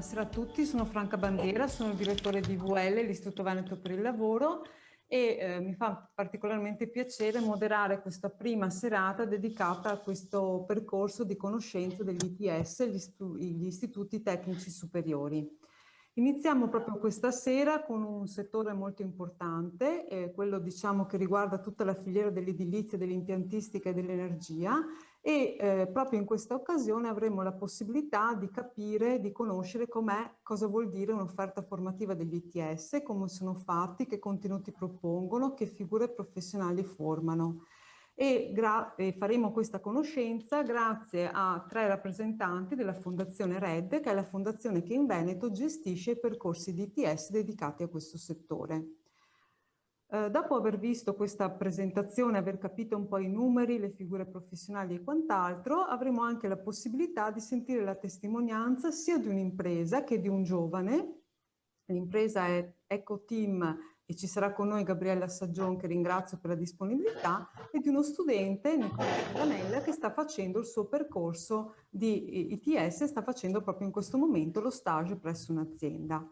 Buonasera a tutti, sono Franca Bandiera, sono il direttore di IVL, l'Istituto Veneto per il Lavoro, e mi fa particolarmente piacere moderare questa prima serata dedicata a questo percorso di conoscenza degli ITS, gli Istituti Tecnici Superiori. Iniziamo proprio questa sera con un settore molto importante, quello diciamo che riguarda tutta la filiera dell'edilizia, dell'impiantistica e dell'energia, e proprio in questa occasione avremo la possibilità di capire, di conoscere cosa vuol dire un'offerta formativa degli ITS, come sono fatti, che contenuti propongono, che figure professionali formano. E faremo questa conoscenza grazie a 3 rappresentanti della Fondazione RED, che è la fondazione che in Veneto gestisce i percorsi di ITS dedicati a questo settore. Dopo aver visto questa presentazione, aver capito un po' i numeri, le figure professionali e quant'altro, avremo anche la possibilità di sentire la testimonianza sia di un'impresa che di un giovane. L'impresa è EcoTeam e ci sarà con noi Gabriella Saggion, che ringrazio per la disponibilità, e di uno studente, Nicola Cianella, che sta facendo il suo percorso di ITS e sta facendo proprio in questo momento lo stage presso un'azienda.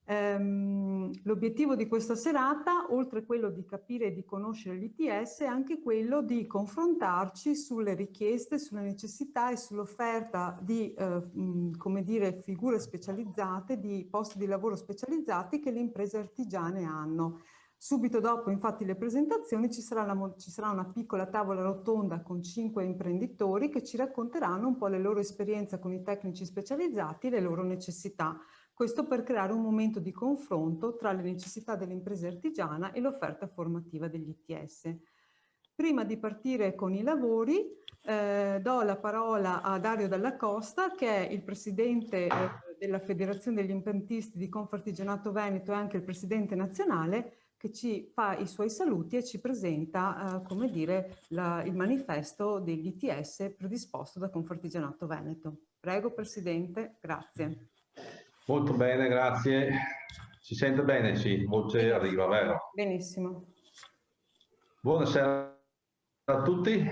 L'obiettivo di questa serata, oltre a quello di capire e di conoscere l'ITS, è anche quello di confrontarci sulle richieste, sulle necessità e sull'offerta di come dire, figure specializzate, di posti di lavoro specializzati che le imprese artigiane hanno. Subito dopo, infatti, le presentazioni ci sarà una piccola tavola rotonda con 5 imprenditori che ci racconteranno un po' le loro esperienze con i tecnici specializzati e le loro necessità. Questo per creare un momento di confronto tra le necessità dell'impresa artigiana e l'offerta formativa degli ITS. Prima di partire con i lavori, do la parola a Dario Dalla Costa, che è il presidente della Federazione degli Impiantisti di Confartigianato Veneto e anche il presidente nazionale, che ci fa i suoi saluti e ci presenta, come dire, il manifesto degli ITS predisposto da Confartigianato Veneto. Prego, presidente, grazie. Molto bene, grazie. Si sente bene? Sì, voce arriva, vero? Benissimo. Buonasera a tutti.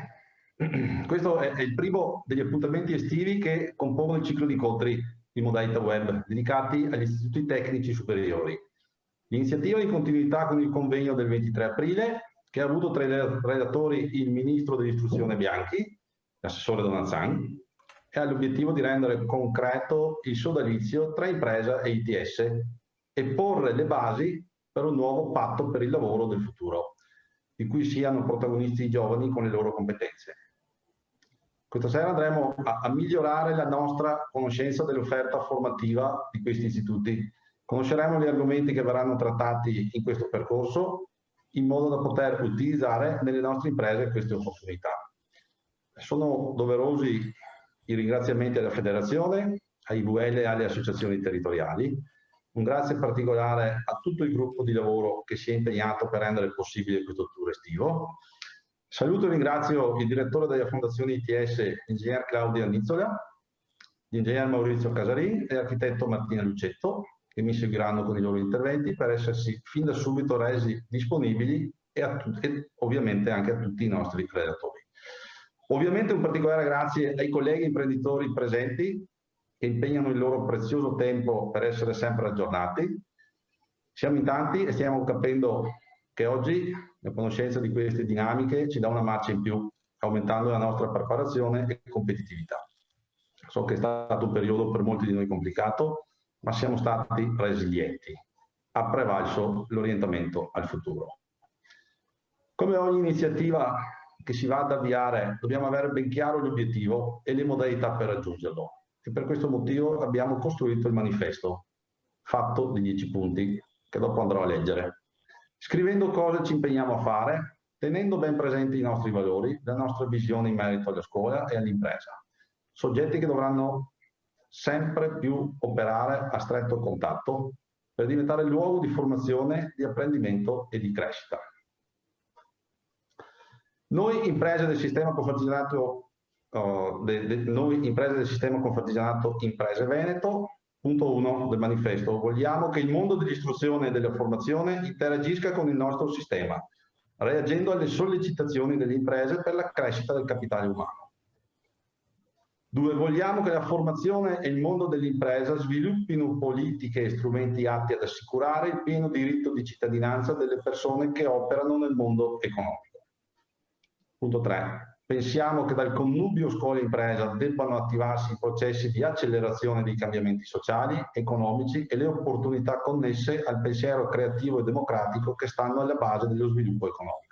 Questo è il primo degli appuntamenti estivi che compongono il ciclo di incontri di modalità web dedicati agli istituti tecnici superiori. L'iniziativa è in continuità con il convegno del 23 aprile che ha avuto tra i relatori il ministro dell'istruzione Bianchi, l'assessore Donanzan, e ha l'obiettivo di rendere concreto il sodalizio tra impresa e ITS e porre le basi per un nuovo patto per il lavoro del futuro, di cui siano protagonisti i giovani con le loro competenze. Questa sera andremo a migliorare la nostra conoscenza dell'offerta formativa di questi istituti. Conosceremo gli argomenti che verranno trattati in questo percorso in modo da poter utilizzare nelle nostre imprese queste opportunità. Sono doverosi i ringraziamenti alla Federazione, ai IVL e alle associazioni territoriali. Un grazie particolare a tutto il gruppo di lavoro che si è impegnato per rendere possibile questo tour estivo. Saluto e ringrazio il direttore della Fondazione ITS, ingegner Claudia Nizzola, l'ingegner Maurizio Casarin e l'architetto Martina Lucetto, che mi seguiranno con i loro interventi per essersi fin da subito resi disponibili e ovviamente anche a tutti i nostri relatori. Ovviamente un particolare grazie ai colleghi imprenditori presenti che impegnano il loro prezioso tempo per essere sempre aggiornati. Siamo in tanti e stiamo capendo che oggi la conoscenza di queste dinamiche ci dà una marcia in più, aumentando la nostra preparazione e competitività. So che è stato un periodo per molti di noi complicato, ma siamo stati resilienti. Ha prevalso l'orientamento al futuro. Come ogni iniziativa che si va ad avviare, dobbiamo avere ben chiaro l'obiettivo e le modalità per raggiungerlo. E per questo motivo abbiamo costruito il manifesto, fatto di 10 punti, che dopo andrò a leggere. Scrivendo cosa ci impegniamo a fare, tenendo ben presenti i nostri valori, la nostra visione in merito alla scuola e all'impresa. Soggetti che dovranno sempre più operare a stretto contatto per diventare luogo di formazione, di apprendimento e di crescita. Noi imprese del sistema Confartigianato Imprese Veneto, punto 1 del manifesto, vogliamo che il mondo dell'istruzione e della formazione interagisca con il nostro sistema, reagendo alle sollecitazioni delle imprese per la crescita del capitale umano. 2. Vogliamo che la formazione e il mondo dell'impresa sviluppino politiche e strumenti atti ad assicurare il pieno diritto di cittadinanza delle persone che operano nel mondo economico. Punto 3. Pensiamo che dal connubio scuola-impresa debbano attivarsi i processi di accelerazione dei cambiamenti sociali, economici e le opportunità connesse al pensiero creativo e democratico che stanno alla base dello sviluppo economico.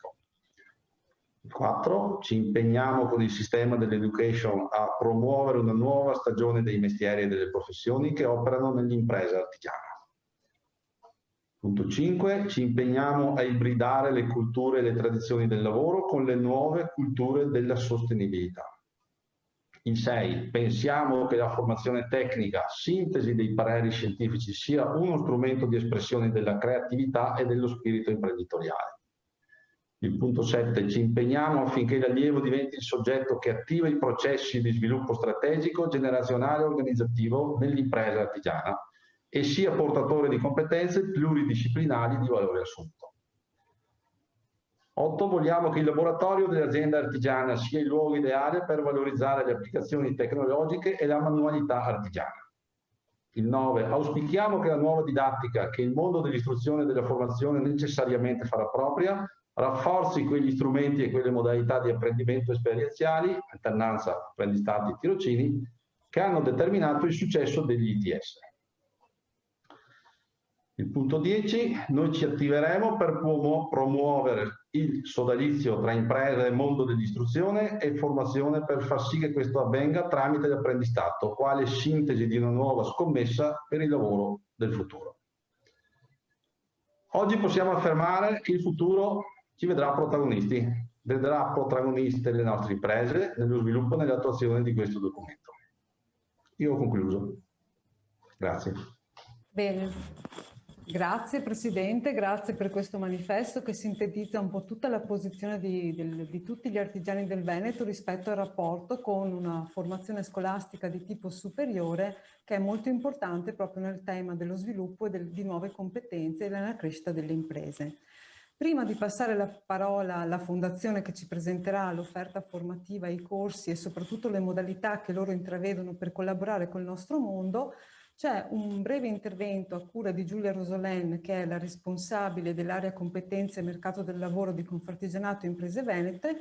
4. Ci impegniamo con il sistema dell'education a promuovere una nuova stagione dei mestieri e delle professioni che operano nell'impresa artigiana. Punto 5. Ci impegniamo a ibridare le culture e le tradizioni del lavoro con le nuove culture della sostenibilità. In 6. Pensiamo che la formazione tecnica, sintesi dei pareri scientifici, sia uno strumento di espressione della creatività e dello spirito imprenditoriale. Il punto 7. Ci impegniamo affinché l'allievo diventi il soggetto che attiva i processi di sviluppo strategico, generazionale e organizzativo nell'impresa artigiana e sia portatore di competenze pluridisciplinari di valore assunto. 8. Vogliamo che il laboratorio dell'azienda artigiana sia il luogo ideale per valorizzare le applicazioni tecnologiche e la manualità artigiana. Il 9. Auspichiamo che la nuova didattica che il mondo dell'istruzione e della formazione necessariamente farà propria rafforzi quegli strumenti e quelle modalità di apprendimento esperienziali, alternanza, apprendistati e tirocini, che hanno determinato il successo degli ITS. Il punto 10, noi ci attiveremo per promuovere il sodalizio tra impresa e mondo dell'istruzione e formazione per far sì che questo avvenga tramite l'apprendistato, quale sintesi di una nuova scommessa per il lavoro del futuro. Oggi possiamo affermare che il futuro ci vedrà protagonisti, vedrà protagoniste le nostre imprese nello sviluppo e nell'attuazione di questo documento. Io ho concluso. Grazie. Bene. Grazie Presidente, grazie per questo manifesto che sintetizza un po' tutta la posizione di tutti gli artigiani del Veneto rispetto al rapporto con una formazione scolastica di tipo superiore che è molto importante proprio nel tema dello sviluppo e di nuove competenze e nella crescita delle imprese. Prima di passare la parola alla Fondazione che ci presenterà l'offerta formativa, i corsi e soprattutto le modalità che loro intravedono per collaborare col nostro mondo, c'è un breve intervento a cura di Giulia Rosolen, che è la responsabile dell'area competenze e mercato del lavoro di Confartigianato Imprese Venete,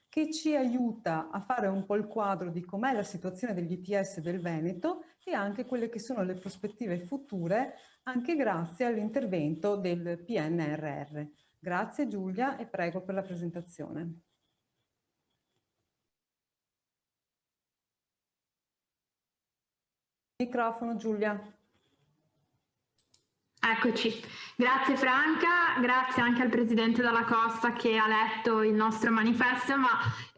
che ci aiuta a fare un po' il quadro di com'è la situazione degli ITS del Veneto e anche quelle che sono le prospettive future, anche grazie all'intervento del PNRR. Grazie Giulia e prego per la presentazione. Microfono Giulia. Eccoci, grazie Franca, grazie anche al Presidente Dalla Costa che ha letto il nostro manifesto, ma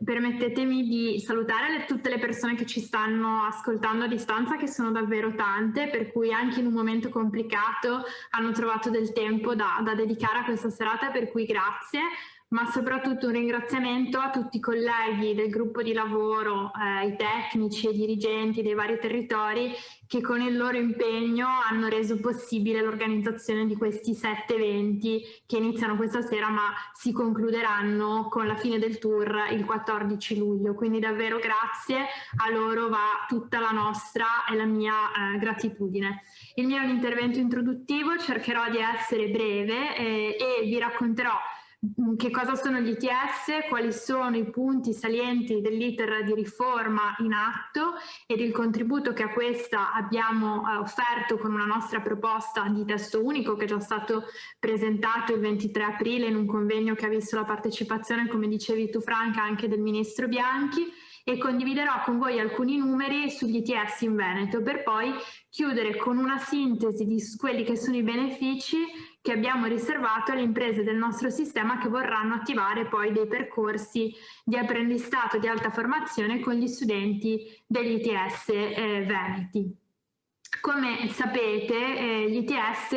permettetemi di salutare tutte le persone che ci stanno ascoltando a distanza, che sono davvero tante, per cui anche in un momento complicato hanno trovato del tempo da dedicare a questa serata, per cui grazie. Ma soprattutto un ringraziamento a tutti i colleghi del gruppo di lavoro, i tecnici e i dirigenti dei vari territori che con il loro impegno hanno reso possibile l'organizzazione di questi 7 eventi che iniziano questa sera ma si concluderanno con la fine del tour il 14 luglio. Quindi davvero grazie, a loro va tutta la nostra e la mia gratitudine. Il mio è un intervento introduttivo, cercherò di essere breve e vi racconterò che cosa sono gli ITS, quali sono i punti salienti dell'iter di riforma in atto ed il contributo che a questa abbiamo offerto con una nostra proposta di testo unico che è già stato presentato il 23 aprile in un convegno che ha visto la partecipazione, come dicevi tu Franca, anche del Ministro Bianchi, e condividerò con voi alcuni numeri sugli ITS in Veneto per poi chiudere con una sintesi di quelli che sono i benefici che abbiamo riservato alle imprese del nostro sistema che vorranno attivare poi dei percorsi di apprendistato di alta formazione con gli studenti degli ITS veneti. Come sapete, gli ITS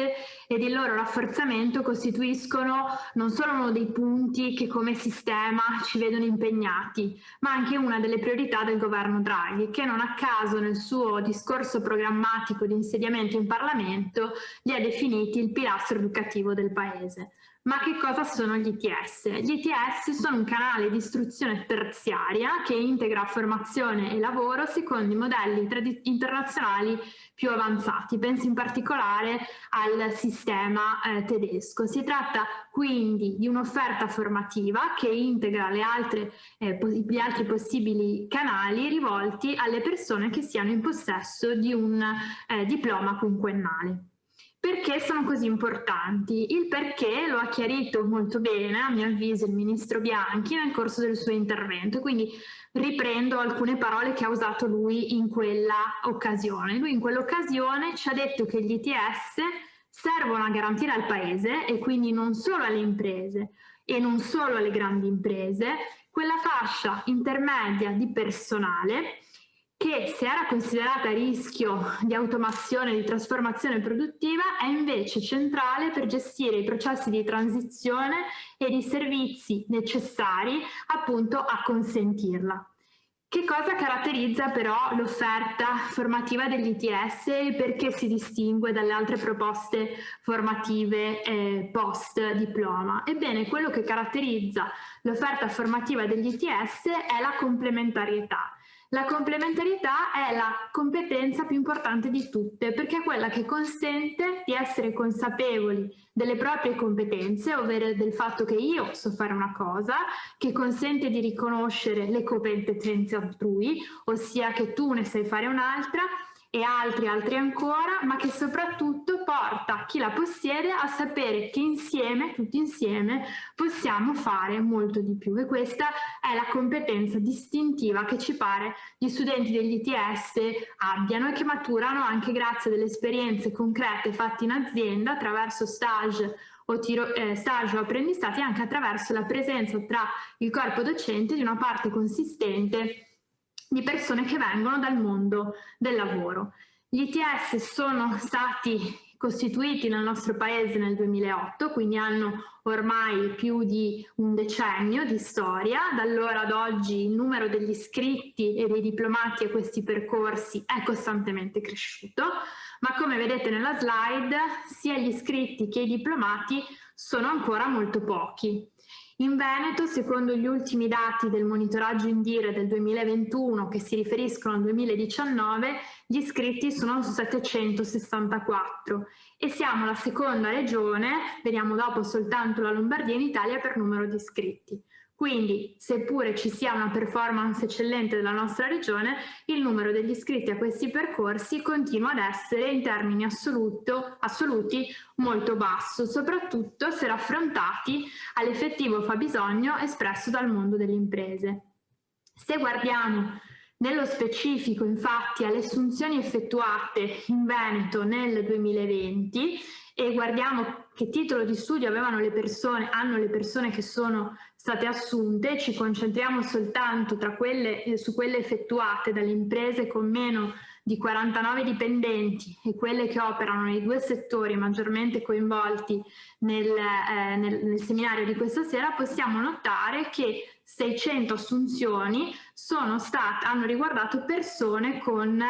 ed il loro rafforzamento costituiscono non solo uno dei punti che come sistema ci vedono impegnati, ma anche una delle priorità del governo Draghi, che non a caso nel suo discorso programmatico di insediamento in Parlamento li ha definiti il pilastro educativo del Paese. Ma che cosa sono gli ITS? Gli ITS sono un canale di istruzione terziaria che integra formazione e lavoro secondo i modelli internazionali più avanzati. Penso in particolare al sistema tedesco. Si tratta quindi di un'offerta formativa che integra gli altri possibili canali rivolti alle persone che siano in possesso di un diploma quinquennale. Perché sono così importanti? Il perché lo ha chiarito molto bene, a mio avviso, il ministro Bianchi nel corso del suo intervento, quindi riprendo alcune parole che ha usato lui in quella occasione. Lui in quell'occasione ci ha detto che gli ITS servono a garantire al Paese, e quindi non solo alle imprese e non solo alle grandi imprese, quella fascia intermedia di personale che, se era considerata a rischio di automazione e di trasformazione produttiva, è invece centrale per gestire i processi di transizione e i servizi necessari appunto a consentirla. Che cosa caratterizza però l'offerta formativa degli ITS e perché si distingue dalle altre proposte formative post diploma? Ebbene, quello che caratterizza l'offerta formativa degli ITS è la complementarietà. La complementarietà è la competenza più importante di tutte, perché è quella che consente di essere consapevoli delle proprie competenze, ovvero del fatto che io so fare una cosa, che consente di riconoscere le competenze altrui, ossia che tu ne sai fare un'altra e altri ancora, ma che soprattutto porta chi la possiede a sapere che insieme, tutti insieme, possiamo fare molto di più. E questa è la competenza distintiva che ci pare gli studenti degli ITS abbiano e che maturano anche grazie a delle esperienze concrete fatte in azienda attraverso stage o apprendistati, anche attraverso la presenza tra il corpo docente di una parte consistente di persone che vengono dal mondo del lavoro. Gli ITS sono stati costituiti nel nostro paese nel 2008, quindi hanno ormai più di un decennio di storia. Da allora ad oggi il numero degli iscritti e dei diplomati a questi percorsi è costantemente cresciuto, ma come vedete nella slide sia gli iscritti che i diplomati sono ancora molto pochi. In Veneto, secondo gli ultimi dati del monitoraggio Indire del 2021 che si riferiscono al 2019, gli iscritti sono 764 e siamo la seconda regione, vediamo dopo soltanto la Lombardia in Italia per numero di iscritti. Quindi, seppure ci sia una performance eccellente della nostra regione, il numero degli iscritti a questi percorsi continua ad essere in termini assoluti molto basso, soprattutto se raffrontati all'effettivo fabbisogno espresso dal mondo delle imprese. Se guardiamo nello specifico, infatti, alle assunzioni effettuate in Veneto nel 2020 e guardiamo che titolo di studio hanno le persone che sono state assunte, ci concentriamo soltanto su quelle effettuate dalle imprese con meno di 49 dipendenti e quelle che operano nei due settori maggiormente coinvolti nel seminario di questa sera, possiamo notare che 600 assunzioni hanno riguardato persone con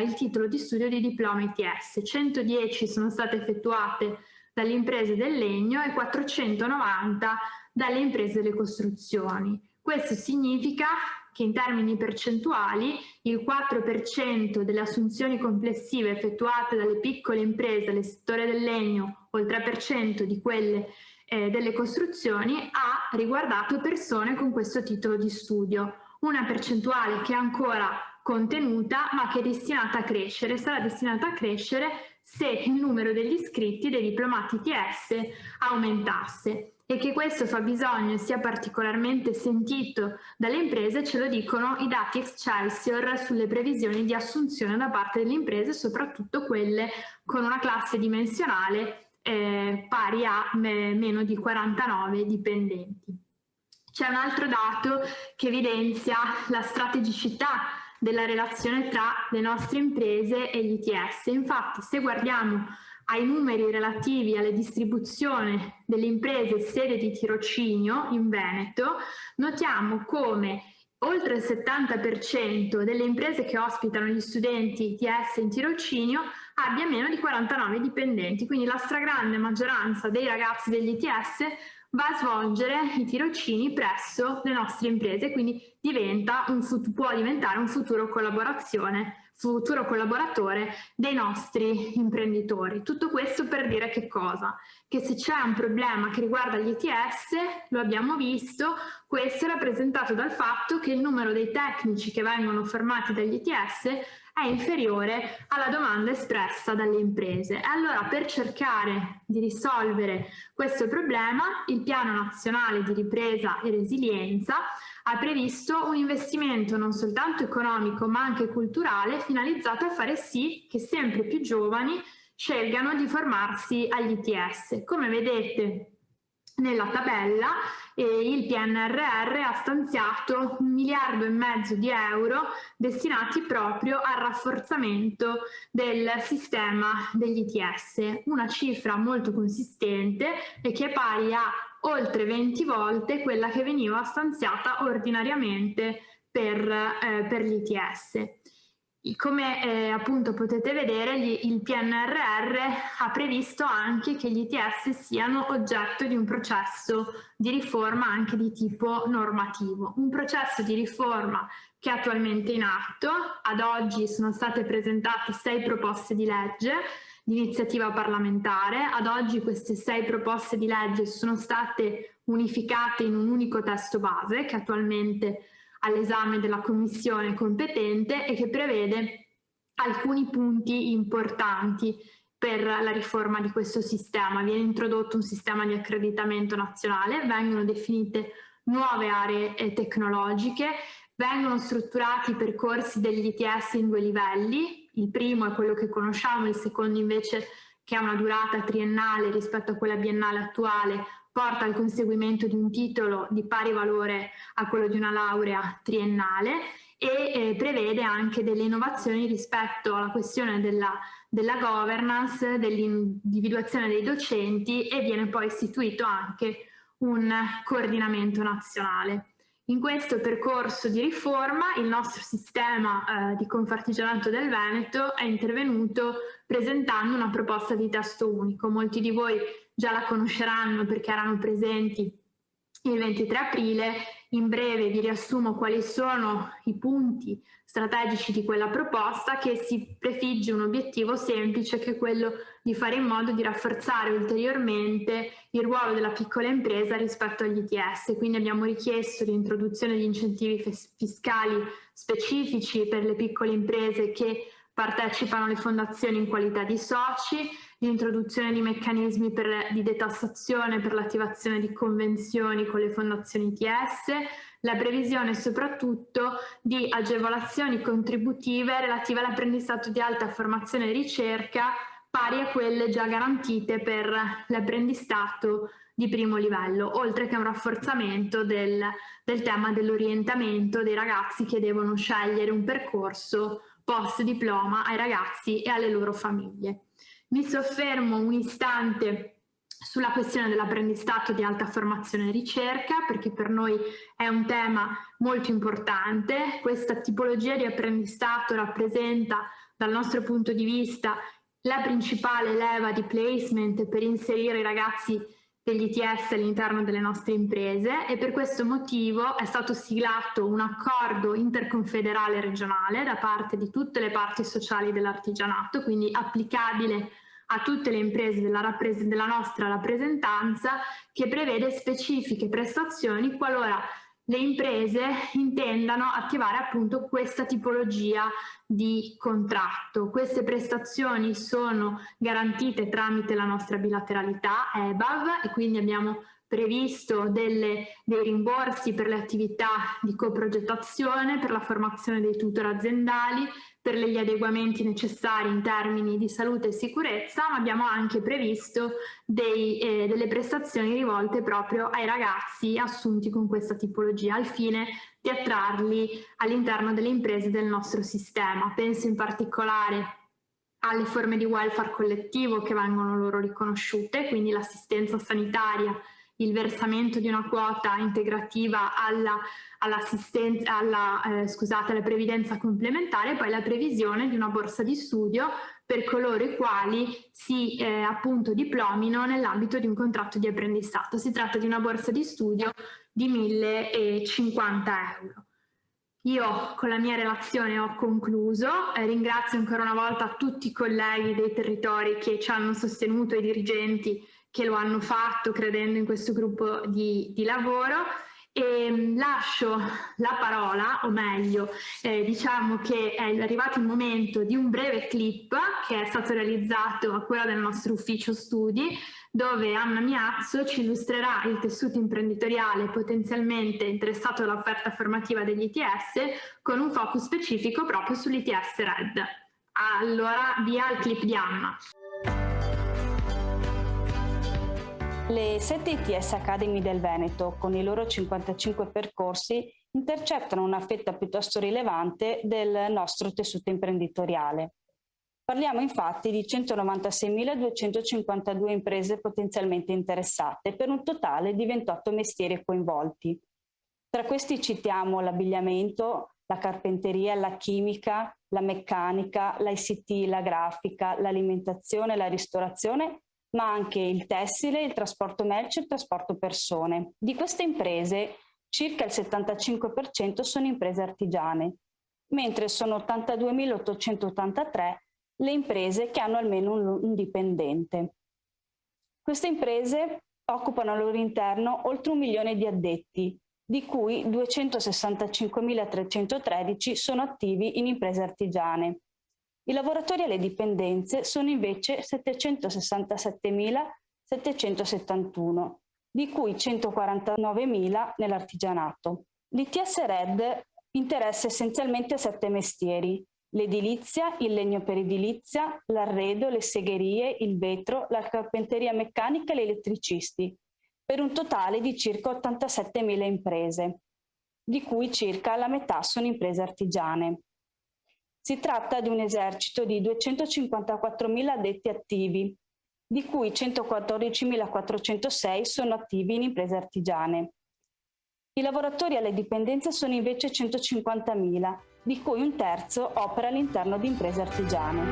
il titolo di studio di diploma ITS, 110 sono state effettuate dalle imprese del legno e 490 dalle imprese delle costruzioni. Questo significa che in termini percentuali il 4% delle assunzioni complessive effettuate dalle piccole imprese del settore del legno o il 3% di quelle delle costruzioni ha riguardato persone con questo titolo di studio, una percentuale che è ancora contenuta ma che è destinata a crescere, sarà destinata a crescere se il numero degli iscritti dei diplomati ITS aumentasse. E che questo fabbisogno sia particolarmente sentito dalle imprese ce lo dicono i dati Excelsior sulle previsioni di assunzione da parte delle imprese, soprattutto quelle con una classe dimensionale pari a meno di 49 dipendenti. C'è un altro dato che evidenzia la strategicità della relazione tra le nostre imprese e gli ITS. Infatti, se guardiamo ai numeri relativi alla distribuzione delle imprese sede di tirocinio in Veneto, notiamo come oltre il 70% delle imprese che ospitano gli studenti ITS in tirocinio abbia meno di 49 dipendenti, quindi la stragrande maggioranza dei ragazzi degli ITS va a svolgere i tirocini presso le nostre imprese, quindi può diventare un futuro collaboratore dei nostri imprenditori. Tutto questo per dire che cosa? Che se c'è un problema che riguarda gli ITS, lo abbiamo visto, questo è rappresentato dal fatto che il numero dei tecnici che vengono formati dagli ITS è inferiore alla domanda espressa dalle imprese. Allora, per cercare di risolvere questo problema, il Piano Nazionale di Ripresa e Resilienza ha previsto un investimento non soltanto economico ma anche culturale finalizzato a fare sì che sempre più giovani scelgano di formarsi agli ITS. Come vedete nella tabella, il PNRR ha stanziato 1,5 miliardi di euro destinati proprio al rafforzamento del sistema degli ITS, una cifra molto consistente e che è pari a oltre 20 volte quella che veniva stanziata ordinariamente per gli ITS. Come appunto potete vedere, il PNRR ha previsto anche che gli ITS siano oggetto di un processo di riforma anche di tipo normativo, un processo di riforma che è attualmente in atto. Ad oggi sono state presentate 6 proposte di legge di iniziativa parlamentare. Ad oggi queste 6 proposte di legge sono state unificate in un unico testo base che attualmente all'esame della commissione competente e che prevede alcuni punti importanti per la riforma di questo sistema. Viene introdotto un sistema di accreditamento nazionale, vengono definite nuove aree tecnologiche, vengono strutturati i percorsi degli ITS in 2 livelli. Il primo è quello che conosciamo, il secondo invece, che ha una durata triennale rispetto a quella biennale attuale, porta al conseguimento di un titolo di pari valore a quello di una laurea triennale e prevede anche delle innovazioni rispetto alla questione della governance, dell'individuazione dei docenti, e viene poi istituito anche un coordinamento nazionale. In questo percorso di riforma il nostro sistema di Confartigianato del Veneto è intervenuto presentando una proposta di testo unico. Molti di voi già la conosceranno perché erano presenti il 23 aprile. In breve vi riassumo quali sono i punti strategici di quella proposta, che si prefigge un obiettivo semplice, che è quello di fare in modo di rafforzare ulteriormente il ruolo della piccola impresa rispetto agli ITS. Quindi abbiamo richiesto l'introduzione di incentivi fiscali specifici per le piccole imprese che partecipano alle fondazioni in qualità di soci, l'introduzione di meccanismi di detassazione per l'attivazione di convenzioni con le fondazioni ITS, la previsione soprattutto di agevolazioni contributive relative all'apprendistato di alta formazione e ricerca, pari a quelle già garantite per l'apprendistato di primo livello, oltre che un rafforzamento del tema dell'orientamento dei ragazzi che devono scegliere un percorso post diploma ai ragazzi e alle loro famiglie. Mi soffermo un istante sulla questione dell'apprendistato di alta formazione e ricerca, perché per noi è un tema molto importante. Questa tipologia di apprendistato rappresenta, dal nostro punto di vista, la principale leva di placement per inserire i ragazzi degli ITS all'interno delle nostre imprese, e per questo motivo è stato siglato un accordo interconfederale regionale da parte di tutte le parti sociali dell'artigianato, quindi applicabile a tutte le imprese della nostra rappresentanza, che prevede specifiche prestazioni qualora le imprese intendano attivare appunto questa tipologia di contratto. Queste prestazioni sono garantite tramite la nostra bilateralità EBAV, e quindi abbiamo previsto dei rimborsi per le attività di coprogettazione, per la formazione dei tutor aziendali, per gli adeguamenti necessari in termini di salute e sicurezza, ma abbiamo anche previsto delle prestazioni rivolte proprio ai ragazzi assunti con questa tipologia, al fine di attrarli all'interno delle imprese del nostro sistema. Penso in particolare alle forme di welfare collettivo che vengono loro riconosciute, quindi l'assistenza sanitaria il versamento di una quota integrativa alla previdenza complementare, e poi la previsione di una borsa di studio per coloro i quali si appunto diplomino nell'ambito di un contratto di apprendistato. Si tratta di una borsa di studio di 1.050 euro. Io con la mia relazione ho concluso, ringrazio ancora una volta tutti i colleghi dei territori che ci hanno sostenuto, i dirigenti che lo hanno fatto credendo in questo gruppo di lavoro, e lascio la parola, o meglio, diciamo che è arrivato il momento di un breve clip che è stato realizzato a cura del nostro ufficio studi, dove Anna Miazzo ci illustrerà il tessuto imprenditoriale potenzialmente interessato all'offerta formativa degli ITS, con un focus specifico proprio sull'ITS RED. Allora, via al clip di Anna. Le 7 ITS Academy del Veneto, con i loro 55 percorsi, intercettano una fetta piuttosto rilevante del nostro tessuto imprenditoriale. Parliamo infatti di 196.252 imprese potenzialmente interessate, per un totale di 28 mestieri coinvolti. Tra questi citiamo l'abbigliamento, la carpenteria, la chimica, la meccanica, l'ICT, la grafica, l'alimentazione, la ristorazione, ma anche il tessile, il trasporto merci e il trasporto persone. Di queste imprese, circa il 75% sono imprese artigiane, mentre sono 82.883 le imprese che hanno almeno un dipendente. Queste imprese occupano al loro interno oltre 1 milione di addetti, di cui 265.313 sono attivi in imprese artigiane. I lavoratori alle dipendenze sono invece 767.771, di cui 149.000 nell'artigianato. L'ITS RED interessa essenzialmente 7 mestieri: l'edilizia, il legno per edilizia, l'arredo, le segherie, il vetro, la carpenteria meccanica e gli elettricisti, per un totale di circa 87.000 imprese, di cui circa la metà sono imprese artigiane. Si tratta di un esercito di 254.000 addetti attivi, di cui 114.406 sono attivi in imprese artigiane. I lavoratori alle dipendenze sono invece 150.000, di cui un terzo opera all'interno di imprese artigiane.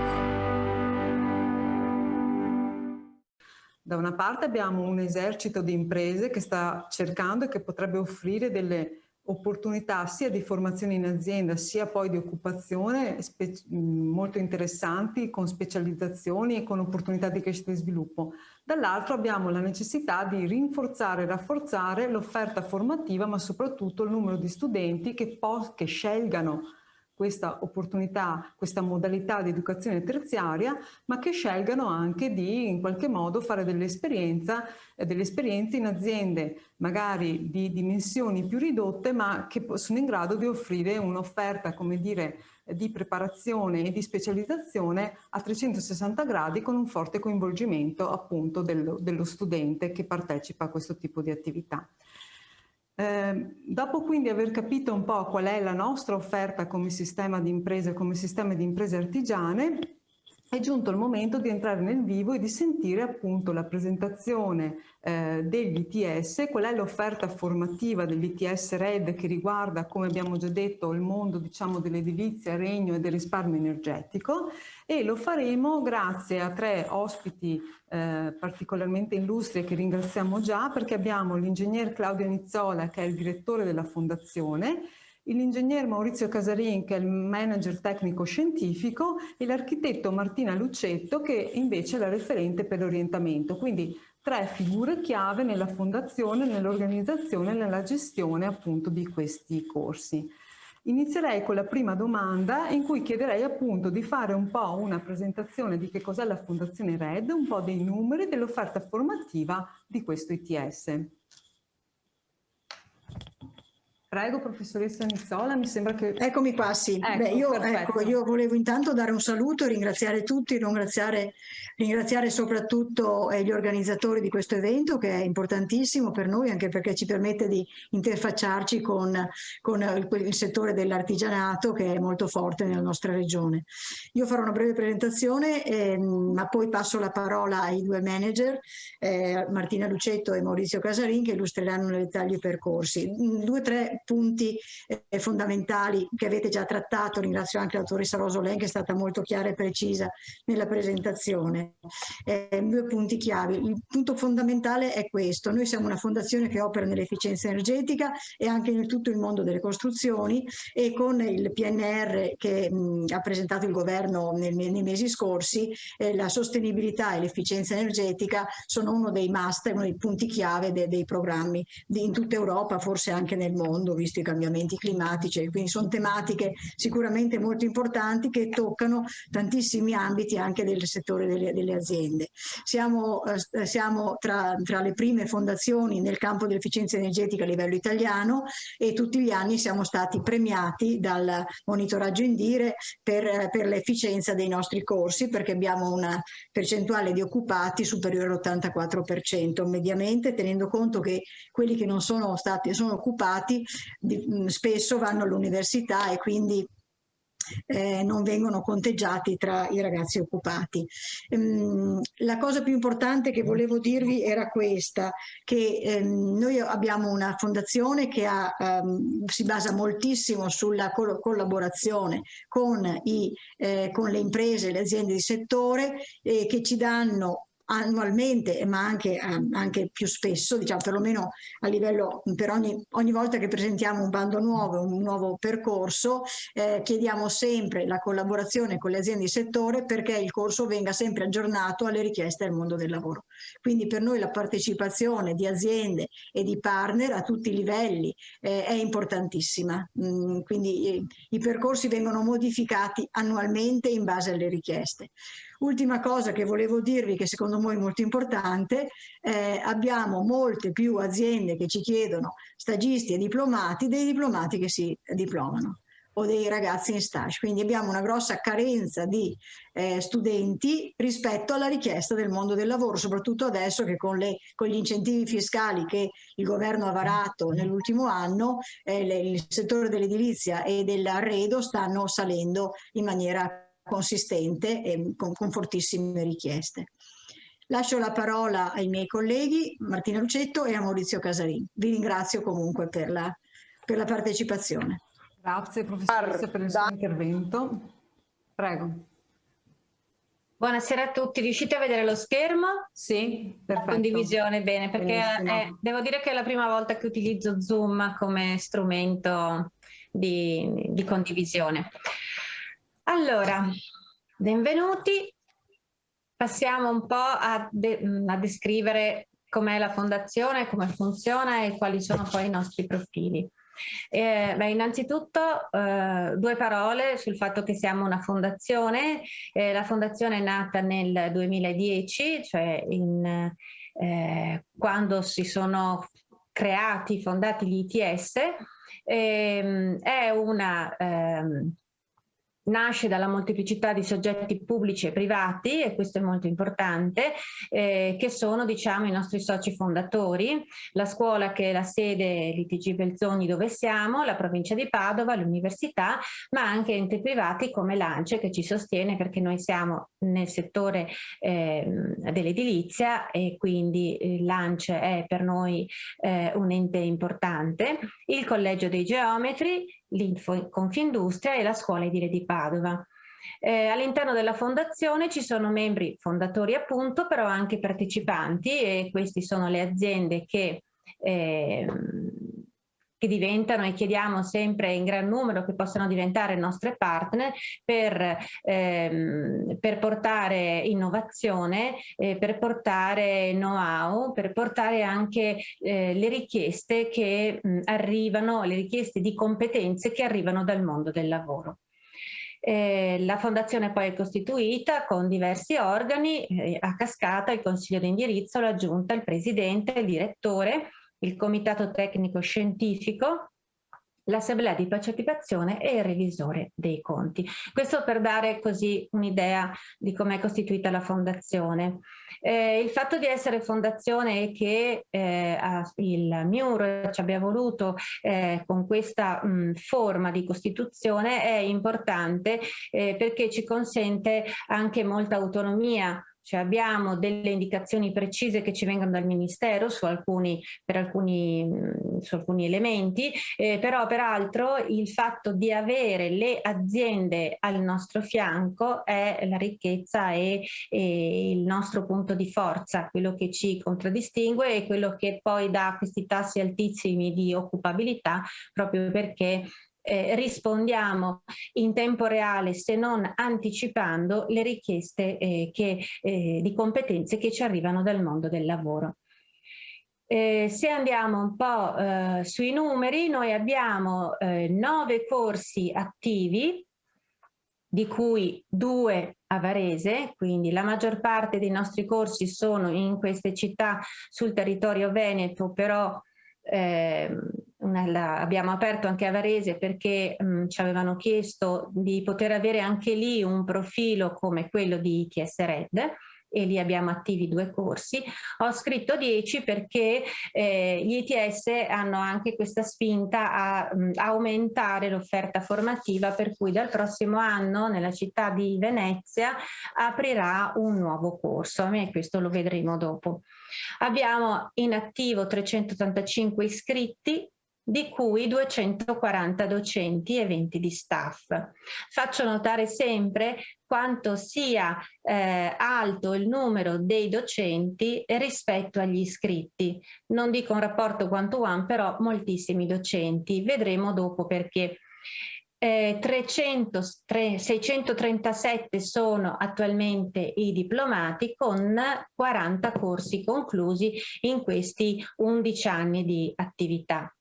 Da una parte abbiamo un esercito di imprese che sta cercando e che potrebbe offrire delle opportunità sia di formazione in azienda sia poi di occupazione molto interessanti, con specializzazioni e con opportunità di crescita e sviluppo. Dall'altro abbiamo la necessità di rinforzare e rafforzare l'offerta formativa, ma soprattutto il numero di studenti che scelgano questa opportunità, questa modalità di educazione terziaria, ma che scelgano anche di in qualche modo fare delle esperienze in aziende magari di dimensioni più ridotte, ma che sono in grado di offrire un'offerta, come dire, di preparazione e di specializzazione a 360 gradi, con un forte coinvolgimento appunto dello studente che partecipa a questo tipo di attività. Dopo quindi aver capito un po' qual è la nostra offerta come sistema di imprese artigiane, è giunto il momento di entrare nel vivo e di sentire appunto la presentazione degli ITS, qual è l'offerta formativa dell'ITS RED che riguarda, come abbiamo già detto, il mondo diciamo dell'edilizia, regno e del risparmio energetico, e lo faremo grazie a 3 ospiti particolarmente illustri che ringraziamo già, perché abbiamo l'ingegner Claudio Nizzola, che è il direttore della fondazione, l'ingegner Maurizio Casarin, che è il manager tecnico scientifico, e l'architetto Martina Lucetto, che invece è la referente per l'orientamento. Quindi 3 figure chiave nella fondazione, nell'organizzazione e nella gestione appunto di questi corsi. Inizierei con la prima domanda, in cui chiederei appunto di fare un po' una presentazione di che cos'è la Fondazione RED, un po' dei numeri dell'offerta formativa di questo ITS. Prego, professoressa Nizzola, mi sembra che... Eccomi qua, sì. Ecco, Beh, io volevo intanto dare un saluto e ringraziare tutti, ringraziare soprattutto gli organizzatori di questo evento, che è importantissimo per noi, anche perché ci permette di interfacciarci con il settore dell'artigianato, che è molto forte nella nostra regione. Io farò una breve presentazione, ma poi passo la parola ai due manager, Martina Lucetto e Maurizio Casarin, che illustreranno nel dettaglio i percorsi. 2 o 3 punti fondamentali che avete già trattato. Ringrazio anche la dottoressa Rosolén, che è stata molto chiara e precisa nella presentazione. 2 punti chiave. Il punto fondamentale è questo: noi siamo una fondazione che opera nell'efficienza energetica e anche in tutto il mondo delle costruzioni, e con il PNR che ha presentato il governo nei mesi scorsi, la sostenibilità e l'efficienza energetica sono uno dei must, uno dei punti chiave dei programmi in tutta Europa, forse anche nel mondo, visto i cambiamenti climatici. Quindi sono tematiche sicuramente molto importanti che toccano tantissimi ambiti anche del settore delle aziende. Siamo tra le prime fondazioni nel campo dell'efficienza energetica a livello italiano, e tutti gli anni siamo stati premiati dal monitoraggio Indire per l'efficienza dei nostri corsi, perché abbiamo una percentuale di occupati superiore all'84% mediamente, tenendo conto che quelli che non sono occupati spesso vanno all'università e quindi non vengono conteggiati tra i ragazzi occupati. La cosa più importante che volevo dirvi era questa, che noi abbiamo una fondazione che si basa moltissimo sulla collaborazione con le imprese e le aziende di settore, che ci danno annualmente, ma anche più spesso, diciamo perlomeno a livello, per ogni volta che presentiamo un bando nuovo, un nuovo percorso, chiediamo sempre la collaborazione con le aziende di settore, perché il corso venga sempre aggiornato alle richieste del mondo del lavoro. Quindi per noi la partecipazione di aziende e di partner a tutti i livelli è importantissima. Quindi i percorsi vengono modificati annualmente in base alle richieste. Ultima cosa che volevo dirvi, che secondo me è molto importante: abbiamo molte più aziende che ci chiedono stagisti e diplomati dei diplomati che si diplomano, o dei ragazzi in stage. Quindi abbiamo una grossa carenza di studenti rispetto alla richiesta del mondo del lavoro, soprattutto adesso che con gli incentivi fiscali che il governo ha varato nell'ultimo anno, il settore dell'edilizia e dell'arredo stanno salendo in maniera consistente e con fortissime richieste. Lascio la parola ai miei colleghi Martina Lucetto e a Maurizio Casarin. Vi ringrazio comunque per la partecipazione. Grazie professoressa per il suo intervento. Prego. Buonasera a tutti, riuscite a vedere lo schermo? Sì, perfetto. Condivisione, bene, perché devo dire che è la prima volta che utilizzo Zoom come strumento di condivisione. Allora, benvenuti. Passiamo un po' a descrivere com'è la fondazione, come funziona e quali sono poi i nostri profili. Innanzitutto 2 parole sul fatto che siamo una fondazione. La fondazione è nata nel 2010, cioè quando si sono fondati gli ITS. Nasce dalla molteplicità di soggetti pubblici e privati, e questo è molto importante, che sono, diciamo, i nostri soci fondatori: la scuola, che è la sede l'ITG Belzoni dove siamo, la provincia di Padova, l'università, ma anche enti privati come l'ANCE, che ci sostiene, perché noi siamo nel settore dell'edilizia, e quindi l'ANCE è per noi un ente importante, il Collegio dei Geometri, Confindustria e la Scuola Edile di Padova. All'interno della fondazione ci sono membri fondatori, appunto, però anche partecipanti, e questi sono le aziende che diventano, e chiediamo sempre in gran numero che possano diventare nostre partner per portare innovazione, per portare know-how, per portare anche le richieste che arrivano, le richieste di competenze che arrivano dal mondo del lavoro. La fondazione poi è costituita con diversi organi, a cascata: il consiglio di indirizzo, la giunta, il presidente, il direttore, il comitato tecnico scientifico, l'assemblea di partecipazione e il revisore dei conti. Questo per dare così un'idea di come è costituita la fondazione. Il fatto di essere fondazione e che il MIUR ci abbia voluto con questa forma di costituzione è importante perché ci consente anche molta autonomia. Cioè abbiamo delle indicazioni precise che ci vengono dal Ministero su alcuni elementi, però peraltro il fatto di avere le aziende al nostro fianco è la ricchezza e il nostro punto di forza, quello che ci contraddistingue e quello che poi dà questi tassi altissimi di occupabilità, proprio perché rispondiamo in tempo reale, se non anticipando le richieste di competenze che ci arrivano dal mondo del lavoro. Se andiamo un po' sui numeri, noi abbiamo 9 corsi attivi, di cui 2 a Varese, quindi la maggior parte dei nostri corsi sono in queste città sul territorio veneto, però abbiamo aperto anche a Varese perché ci avevano chiesto di poter avere anche lì un profilo come quello di ITS Red, e lì abbiamo attivi 2 corsi. Ho scritto 10 perché gli ITS hanno anche questa spinta a aumentare l'offerta formativa, per cui dal prossimo anno nella città di Venezia aprirà un nuovo corso. A me questo lo vedremo dopo. Abbiamo in attivo 385 iscritti, di cui 240 docenti e 20 di staff. Faccio notare sempre quanto sia alto il numero dei docenti rispetto agli iscritti. Non dico un rapporto one-to-one, però moltissimi docenti. Vedremo dopo perché. 637 sono attualmente i diplomati, con 40 corsi conclusi in questi 11 anni di attività.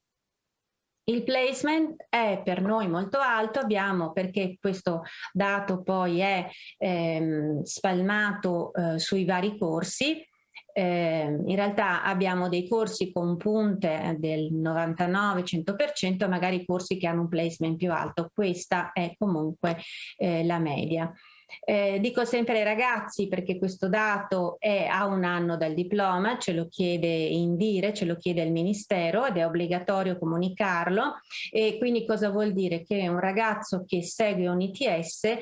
Il placement è per noi molto alto, perché questo dato poi è spalmato sui vari corsi. In realtà abbiamo dei corsi con punte del 99-100%, magari corsi che hanno un placement più alto. Questa è comunque la media. Dico sempre ai ragazzi, perché questo dato è a 1 anno dal diploma, ce lo chiede Indire, ce lo chiede il Ministero ed è obbligatorio comunicarlo. E quindi cosa vuol dire? Che un ragazzo che segue un ITS,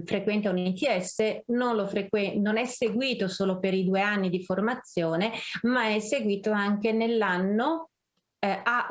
frequenta un ITS, non è seguito solo per i 2 anni di formazione, ma è seguito anche nell'anno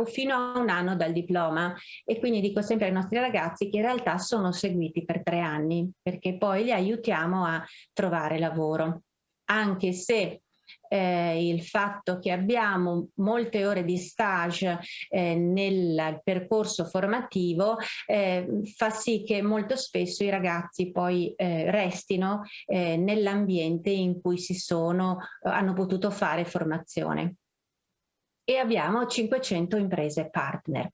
fino a 1 anno dal diploma. E quindi dico sempre ai nostri ragazzi che in realtà sono seguiti per 3 anni, perché poi li aiutiamo a trovare lavoro, anche se il fatto che abbiamo molte ore di stage nel percorso formativo fa sì che molto spesso i ragazzi poi restino nell'ambiente in cui hanno potuto fare formazione. E abbiamo 500 imprese partner.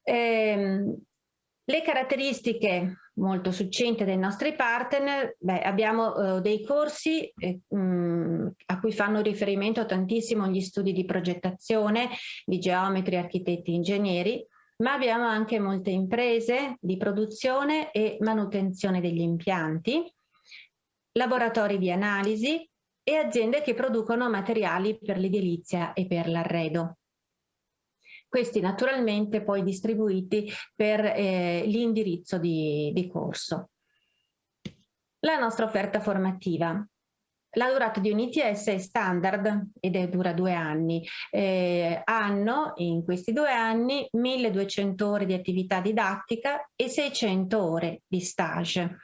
Le caratteristiche molto succinte dei nostri partner, abbiamo dei corsi a cui fanno riferimento tantissimo gli studi di progettazione, di geometri, architetti, ingegneri, ma abbiamo anche molte imprese di produzione e manutenzione degli impianti, laboratori di analisi, e aziende che producono materiali per l'edilizia e per l'arredo. Questi naturalmente poi distribuiti per l'indirizzo di corso. La nostra offerta formativa. La durata di un ITS è standard ed dura 2 anni. Hanno in questi 2 anni 1200 ore di attività didattica e 600 ore di stage.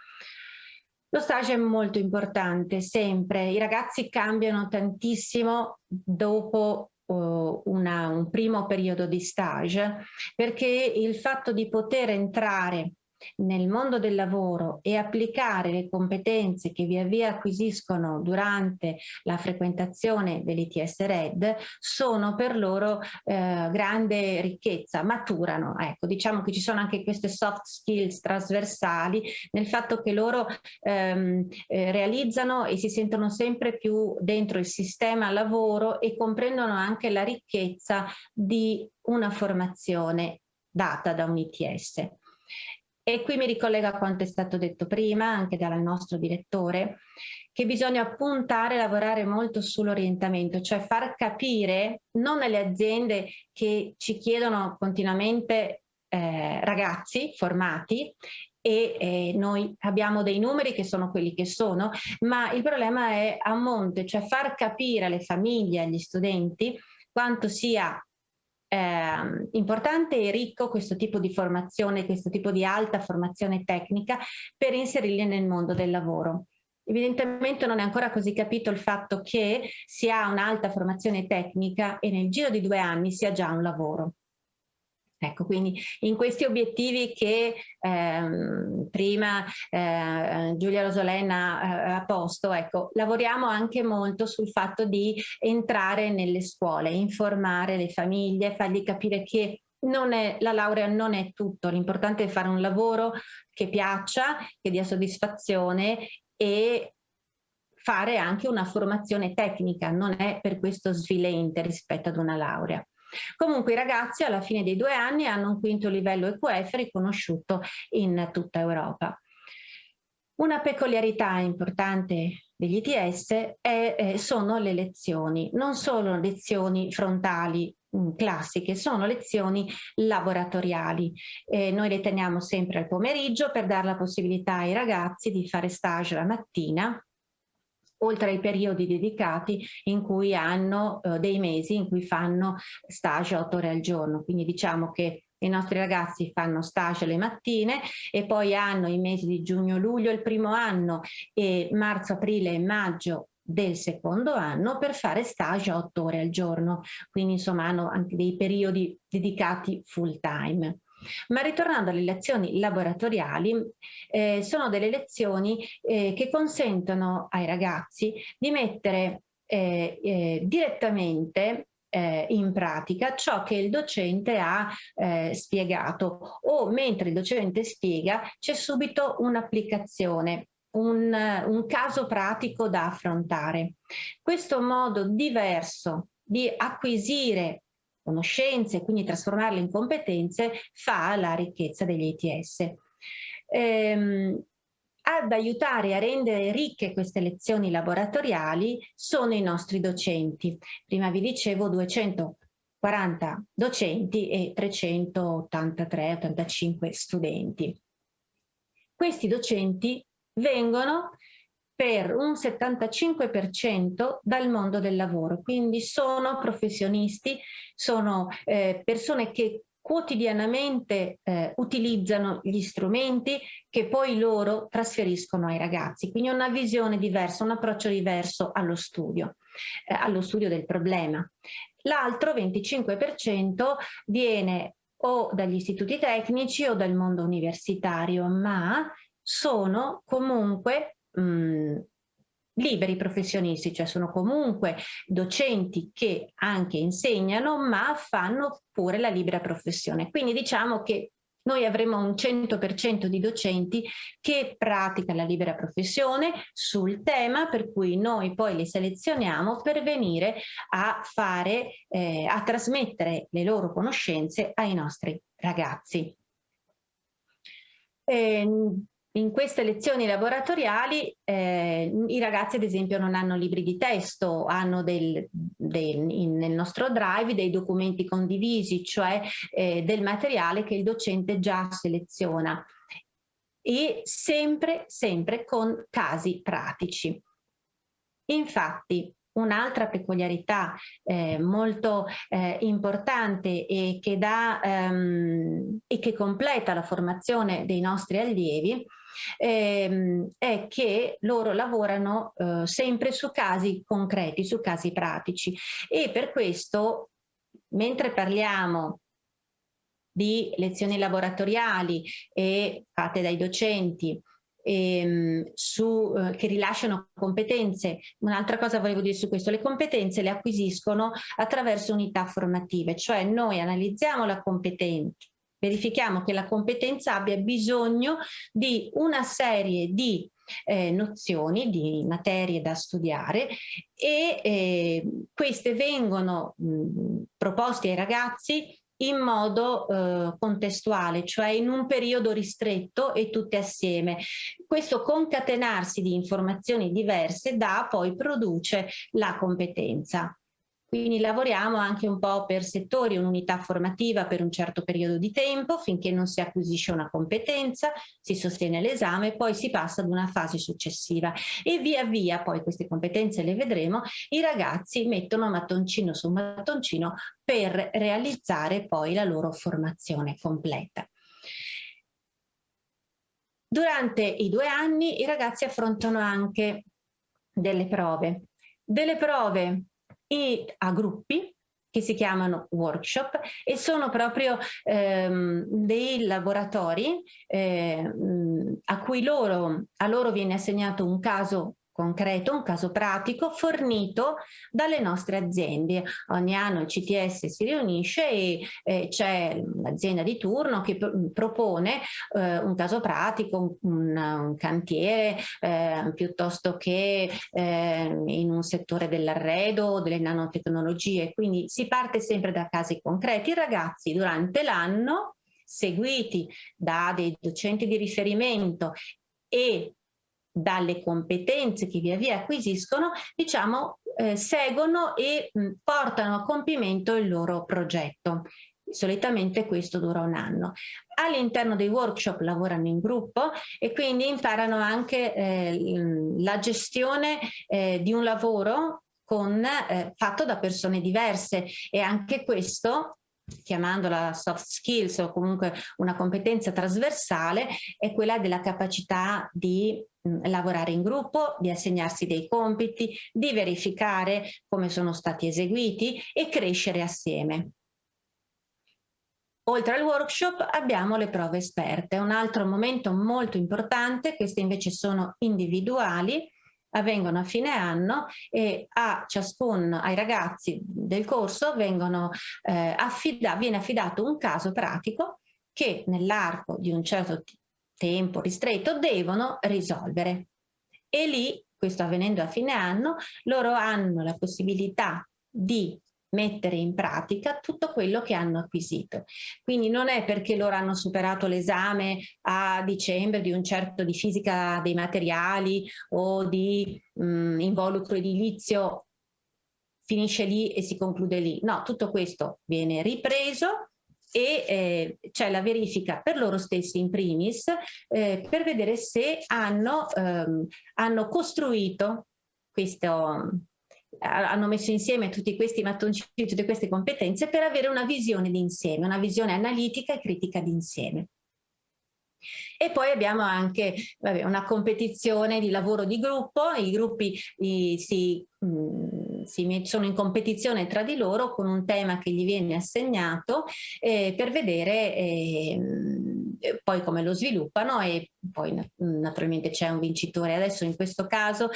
Lo stage è molto importante, sempre. I ragazzi cambiano tantissimo dopo un primo periodo di stage, perché il fatto di poter entrare nel mondo del lavoro e applicare le competenze che via via acquisiscono durante la frequentazione dell'ITS RED sono per loro grande ricchezza, maturano. Ecco, diciamo che ci sono anche queste soft skills trasversali nel fatto che loro realizzano e si sentono sempre più dentro il sistema lavoro e comprendono anche la ricchezza di una formazione data da un ITS. E qui mi ricollega a quanto è stato detto prima anche dal nostro direttore, che bisogna puntare e lavorare molto sull'orientamento, cioè far capire, non alle aziende che ci chiedono continuamente ragazzi formati, e noi abbiamo dei numeri che sono quelli che sono, ma il problema è a monte, cioè far capire alle famiglie, agli studenti, quanto sia importante e ricco questo tipo di formazione, questo tipo di alta formazione tecnica per inserirli nel mondo del lavoro. Evidentemente non è ancora così capito il fatto che si ha un'alta formazione tecnica e nel giro di 2 anni si ha già un lavoro. Ecco, quindi in questi obiettivi che prima Giulia Rosolena ha posto, ecco, lavoriamo anche molto sul fatto di entrare nelle scuole, informare le famiglie, fargli capire che la laurea non è tutto, l'importante è fare un lavoro che piaccia, che dia soddisfazione e fare anche una formazione tecnica, non è per questo svilente rispetto ad una laurea. Comunque i ragazzi alla fine dei 2 anni hanno un quinto livello EQF riconosciuto in tutta Europa. Una peculiarità importante degli ITS sono le lezioni, non solo lezioni frontali classiche, sono lezioni laboratoriali. Noi le teniamo sempre al pomeriggio per dare la possibilità ai ragazzi di fare stage la mattina, oltre ai periodi dedicati in cui hanno dei mesi in cui fanno stage 8 ore al giorno. Quindi diciamo che i nostri ragazzi fanno stage le mattine e poi hanno i mesi di giugno-luglio il primo anno e marzo, aprile e maggio del secondo anno per fare stage 8 ore al giorno. Quindi insomma hanno anche dei periodi dedicati full time. Ma ritornando alle lezioni laboratoriali, sono delle lezioni che consentono ai ragazzi di mettere direttamente in pratica ciò che il docente ha spiegato, o mentre il docente spiega c'è subito un'applicazione, un caso pratico da affrontare. Questo modo diverso di acquisire conoscenze e quindi trasformarle in competenze fa la ricchezza degli ITS. Ad aiutare a rendere ricche queste lezioni laboratoriali sono i nostri docenti. Prima vi dicevo 240 docenti e 383-85 studenti. Questi docenti vengono per un 75% dal mondo del lavoro, quindi sono professionisti, sono persone che quotidianamente utilizzano gli strumenti che poi loro trasferiscono ai ragazzi, quindi una visione diversa, un approccio diverso allo studio del problema. L'altro 25% viene o dagli istituti tecnici o dal mondo universitario, ma sono comunque liberi professionisti, cioè sono comunque docenti che anche insegnano, ma fanno pure la libera professione. Quindi diciamo che noi avremo un 100% di docenti che pratica la libera professione sul tema, per cui noi poi li selezioniamo per venire a a trasmettere le loro conoscenze ai nostri ragazzi. In queste lezioni laboratoriali i ragazzi ad esempio non hanno libri di testo, hanno nel nostro drive dei documenti condivisi, cioè del materiale che il docente già seleziona, e sempre con casi pratici. Infatti un'altra peculiarità molto importante e che completa la formazione dei nostri allievi è che loro lavorano sempre su casi concreti, su casi pratici, e per questo, mentre parliamo di lezioni laboratoriali e fatte dai docenti che rilasciano competenze. Un'altra cosa volevo dire su questo: le competenze le acquisiscono attraverso unità formative, cioè noi analizziamo la competenza, verifichiamo che la competenza abbia bisogno di una serie di nozioni, di materie da studiare, e queste vengono proposte ai ragazzi in modo contestuale, cioè in un periodo ristretto e tutte assieme. Questo concatenarsi di informazioni diverse produce la competenza. Quindi lavoriamo anche un po' per settori, un'unità formativa per un certo periodo di tempo, finché non si acquisisce una competenza, si sostiene l'esame, poi si passa ad una fase successiva e via via, poi queste competenze le vedremo, i ragazzi mettono mattoncino su mattoncino per realizzare poi la loro formazione completa. Durante i 2 anni i ragazzi affrontano anche delle prove a gruppi che si chiamano workshop, e sono proprio dei laboratori a loro viene assegnato un caso concreto, un caso pratico fornito dalle nostre aziende. Ogni anno il CTS si riunisce e c'è l'azienda di turno che propone un caso pratico, un cantiere, piuttosto che in un settore dell'arredo o delle nanotecnologie. Quindi si parte sempre da casi concreti. I ragazzi durante l'anno, seguiti da dei docenti di riferimento e dalle competenze che via via acquisiscono, diciamo, seguono e portano a compimento il loro progetto. Solitamente questo dura 1 anno. All'interno dei workshop lavorano in gruppo e quindi imparano anche la gestione di un lavoro fatto da persone diverse, e anche questo, chiamandola soft skills o comunque una competenza trasversale, è quella della capacità di lavorare in gruppo, di assegnarsi dei compiti, di verificare come sono stati eseguiti e crescere assieme. Oltre al workshop abbiamo le prove esperte, un altro momento molto importante. Queste invece sono individuali, avvengono a fine anno e ai ragazzi del corso viene affidato un caso pratico che nell'arco di un certo tempo ristretto devono risolvere. E lì, questo avvenendo a fine anno, loro hanno la possibilità di mettere in pratica tutto quello che hanno acquisito. Quindi non è perché loro hanno superato l'esame a dicembre di fisica dei materiali o di involucro edilizio, finisce lì e si conclude lì. No, tutto questo viene ripreso e c'è la verifica per loro stessi in primis per vedere se hanno costruito questo, hanno messo insieme tutti questi mattoncini, tutte queste competenze per avere una visione d'insieme, una visione analitica e critica d'insieme. E poi abbiamo anche una competizione di lavoro di gruppo. I gruppi sono in competizione tra di loro con un tema che gli viene assegnato per vedere poi come lo sviluppano, e poi naturalmente c'è un vincitore. Adesso in questo caso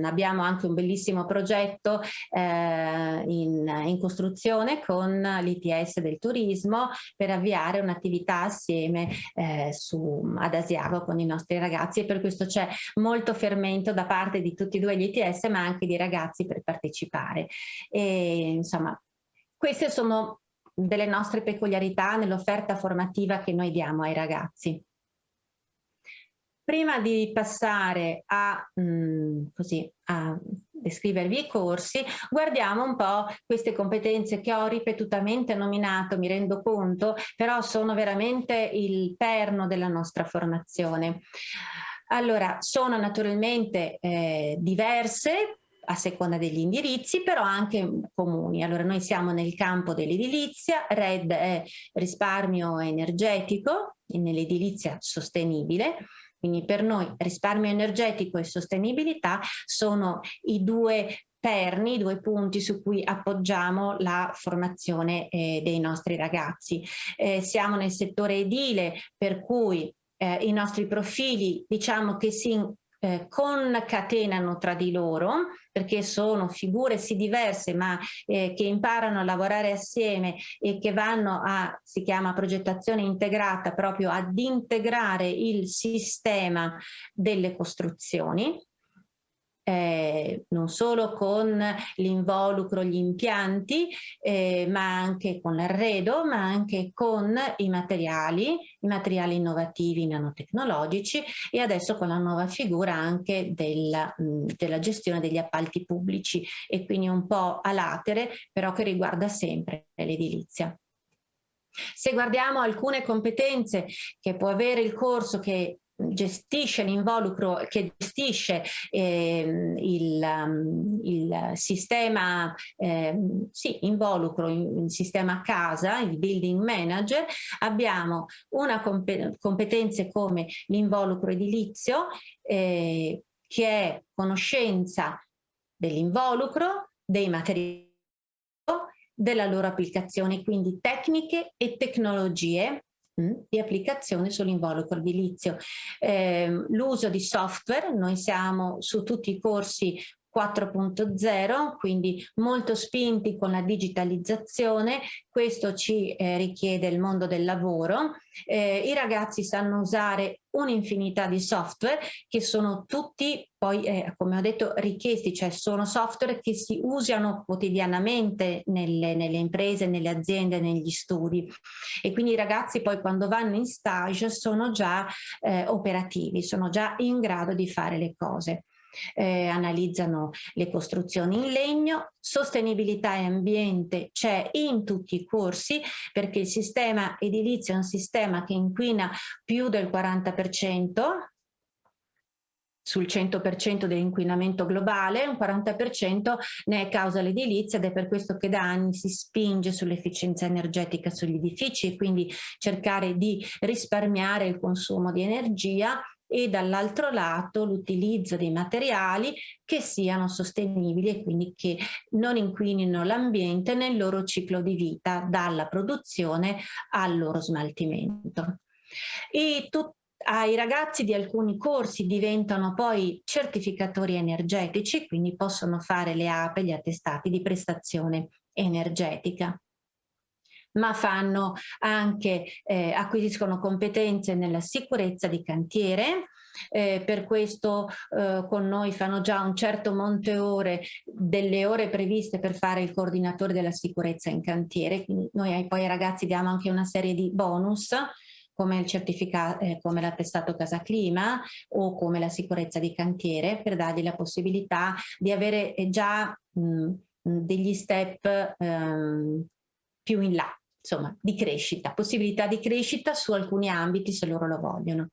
abbiamo anche un bellissimo progetto in costruzione con l'ITS del turismo per avviare un'attività assieme ad Asiago con i nostri ragazzi, e per questo c'è molto fermento da parte di tutti e 2 gli ITS, ma anche di ragazzi per partecipare. E, insomma, queste sono delle nostre peculiarità nell'offerta formativa che noi diamo ai ragazzi. Prima di passare a descrivervi i corsi, guardiamo un po' queste competenze che ho ripetutamente nominato, mi rendo conto, però sono veramente il perno della nostra formazione. Allora, sono naturalmente diverse a seconda degli indirizzi, però anche comuni. Allora, noi siamo nel campo dell'edilizia, RED è risparmio energetico, nell'edilizia sostenibile. Quindi per noi risparmio energetico e sostenibilità sono i due perni, i due punti su cui appoggiamo la formazione dei nostri ragazzi. Siamo nel settore edile, per cui i nostri profili diciamo che si concatenano tra di loro, perché sono figure sì diverse ma che imparano a lavorare assieme e che vanno a, si chiama progettazione integrata, proprio ad integrare il sistema delle costruzioni. Non solo con l'involucro, gli impianti, ma anche con l'arredo, ma anche con i materiali innovativi nanotecnologici e adesso con la nuova figura anche della gestione degli appalti pubblici e quindi un po' a latere, però che riguarda sempre l'edilizia. Se guardiamo alcune competenze che può avere il corso che gestisce l'involucro, che gestisce il sistema involucro, il sistema casa, il building manager, abbiamo una competenze come l'involucro edilizio, che è conoscenza dell'involucro, dei materiali, della loro applicazione, quindi tecniche e tecnologie di applicazione sull'involucro edilizio. L'uso di software, noi siamo su tutti i corsi 4.0, quindi molto spinti con la digitalizzazione, questo ci richiede il mondo del lavoro. I ragazzi sanno usare un'infinità di software che sono tutti poi, come ho detto, richiesti, cioè sono software che si usano quotidianamente nelle imprese, nelle aziende, negli studi e quindi i ragazzi poi quando vanno in stage sono già operativi, sono già in grado di fare le cose. Analizzano le costruzioni in legno, sostenibilità e ambiente c'è in tutti i corsi perché il sistema edilizio è un sistema che inquina più del 40% sul 100% dell'inquinamento globale, un 40% ne è causa l'edilizia ed è per questo che da anni si spinge sull'efficienza energetica sugli edifici e quindi cercare di risparmiare il consumo di energia e dall'altro lato l'utilizzo dei materiali che siano sostenibili e quindi che non inquinino l'ambiente nel loro ciclo di vita, dalla produzione al loro smaltimento. Ai ragazzi di alcuni corsi diventano poi certificatori energetici, quindi possono fare le APE, gli attestati di prestazione energetica. Ma fanno anche, acquisiscono competenze nella sicurezza di cantiere, per questo con noi fanno già un certo monte ore delle ore previste per fare il coordinatore della sicurezza in cantiere, quindi noi poi ai ragazzi diamo anche una serie di bonus come il certificato, come l'attestato Casa Clima o come la sicurezza di cantiere per dargli la possibilità di avere già degli step più in là. Insomma, di crescita, possibilità di crescita su alcuni ambiti se loro lo vogliono.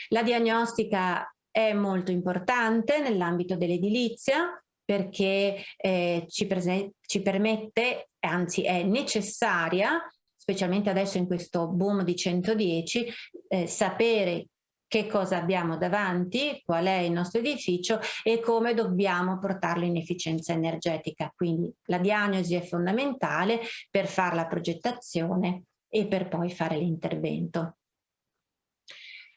La diagnostica è molto importante nell'ambito dell'edilizia perché ci permette, anzi è necessaria, specialmente adesso in questo boom di 110, sapere che cosa abbiamo davanti, qual è il nostro edificio e come dobbiamo portarlo in efficienza energetica. Quindi la diagnosi è fondamentale per fare la progettazione e per poi fare l'intervento.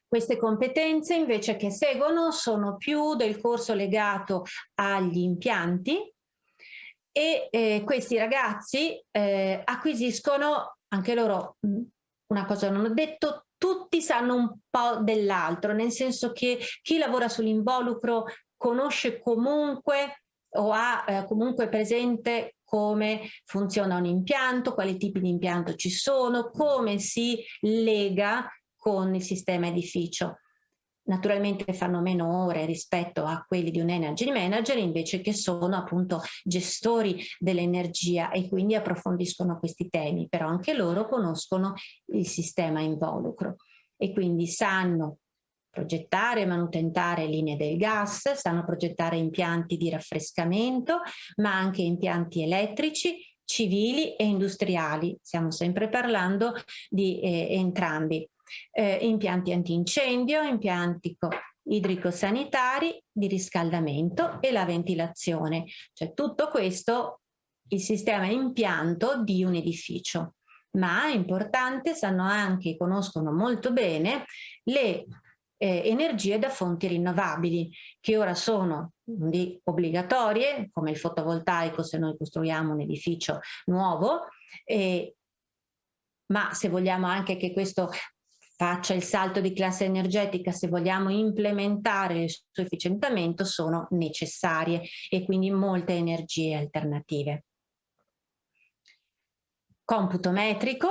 Queste competenze invece che seguono sono più del corso legato agli impianti e questi ragazzi acquisiscono anche loro, una cosa non ho detto, tutti sanno un po' dell'altro, nel senso che chi lavora sull'involucro conosce comunque o ha comunque presente come funziona un impianto, quali tipi di impianto ci sono, come si lega con il sistema edificio. Naturalmente fanno meno ore rispetto a quelli di un energy manager invece che sono appunto gestori dell'energia e quindi approfondiscono questi temi, però anche loro conoscono il sistema involucro e quindi sanno progettare e manutentare linee del gas, sanno progettare impianti di raffrescamento, ma anche impianti elettrici, civili e industriali. Stiamo sempre parlando di entrambi. impianti antincendio, impianti idrico-sanitari, di riscaldamento e la ventilazione. Cioè tutto questo, il sistema impianto di un edificio. Ma è importante, conoscono molto bene le energie da fonti rinnovabili, che ora sono obbligatorie, come il fotovoltaico se noi costruiamo un edificio nuovo, ma se vogliamo anche che questo faccia il salto di classe energetica, se vogliamo implementare il suo efficientamento, sono necessarie, e quindi molte energie alternative. Computo metrico: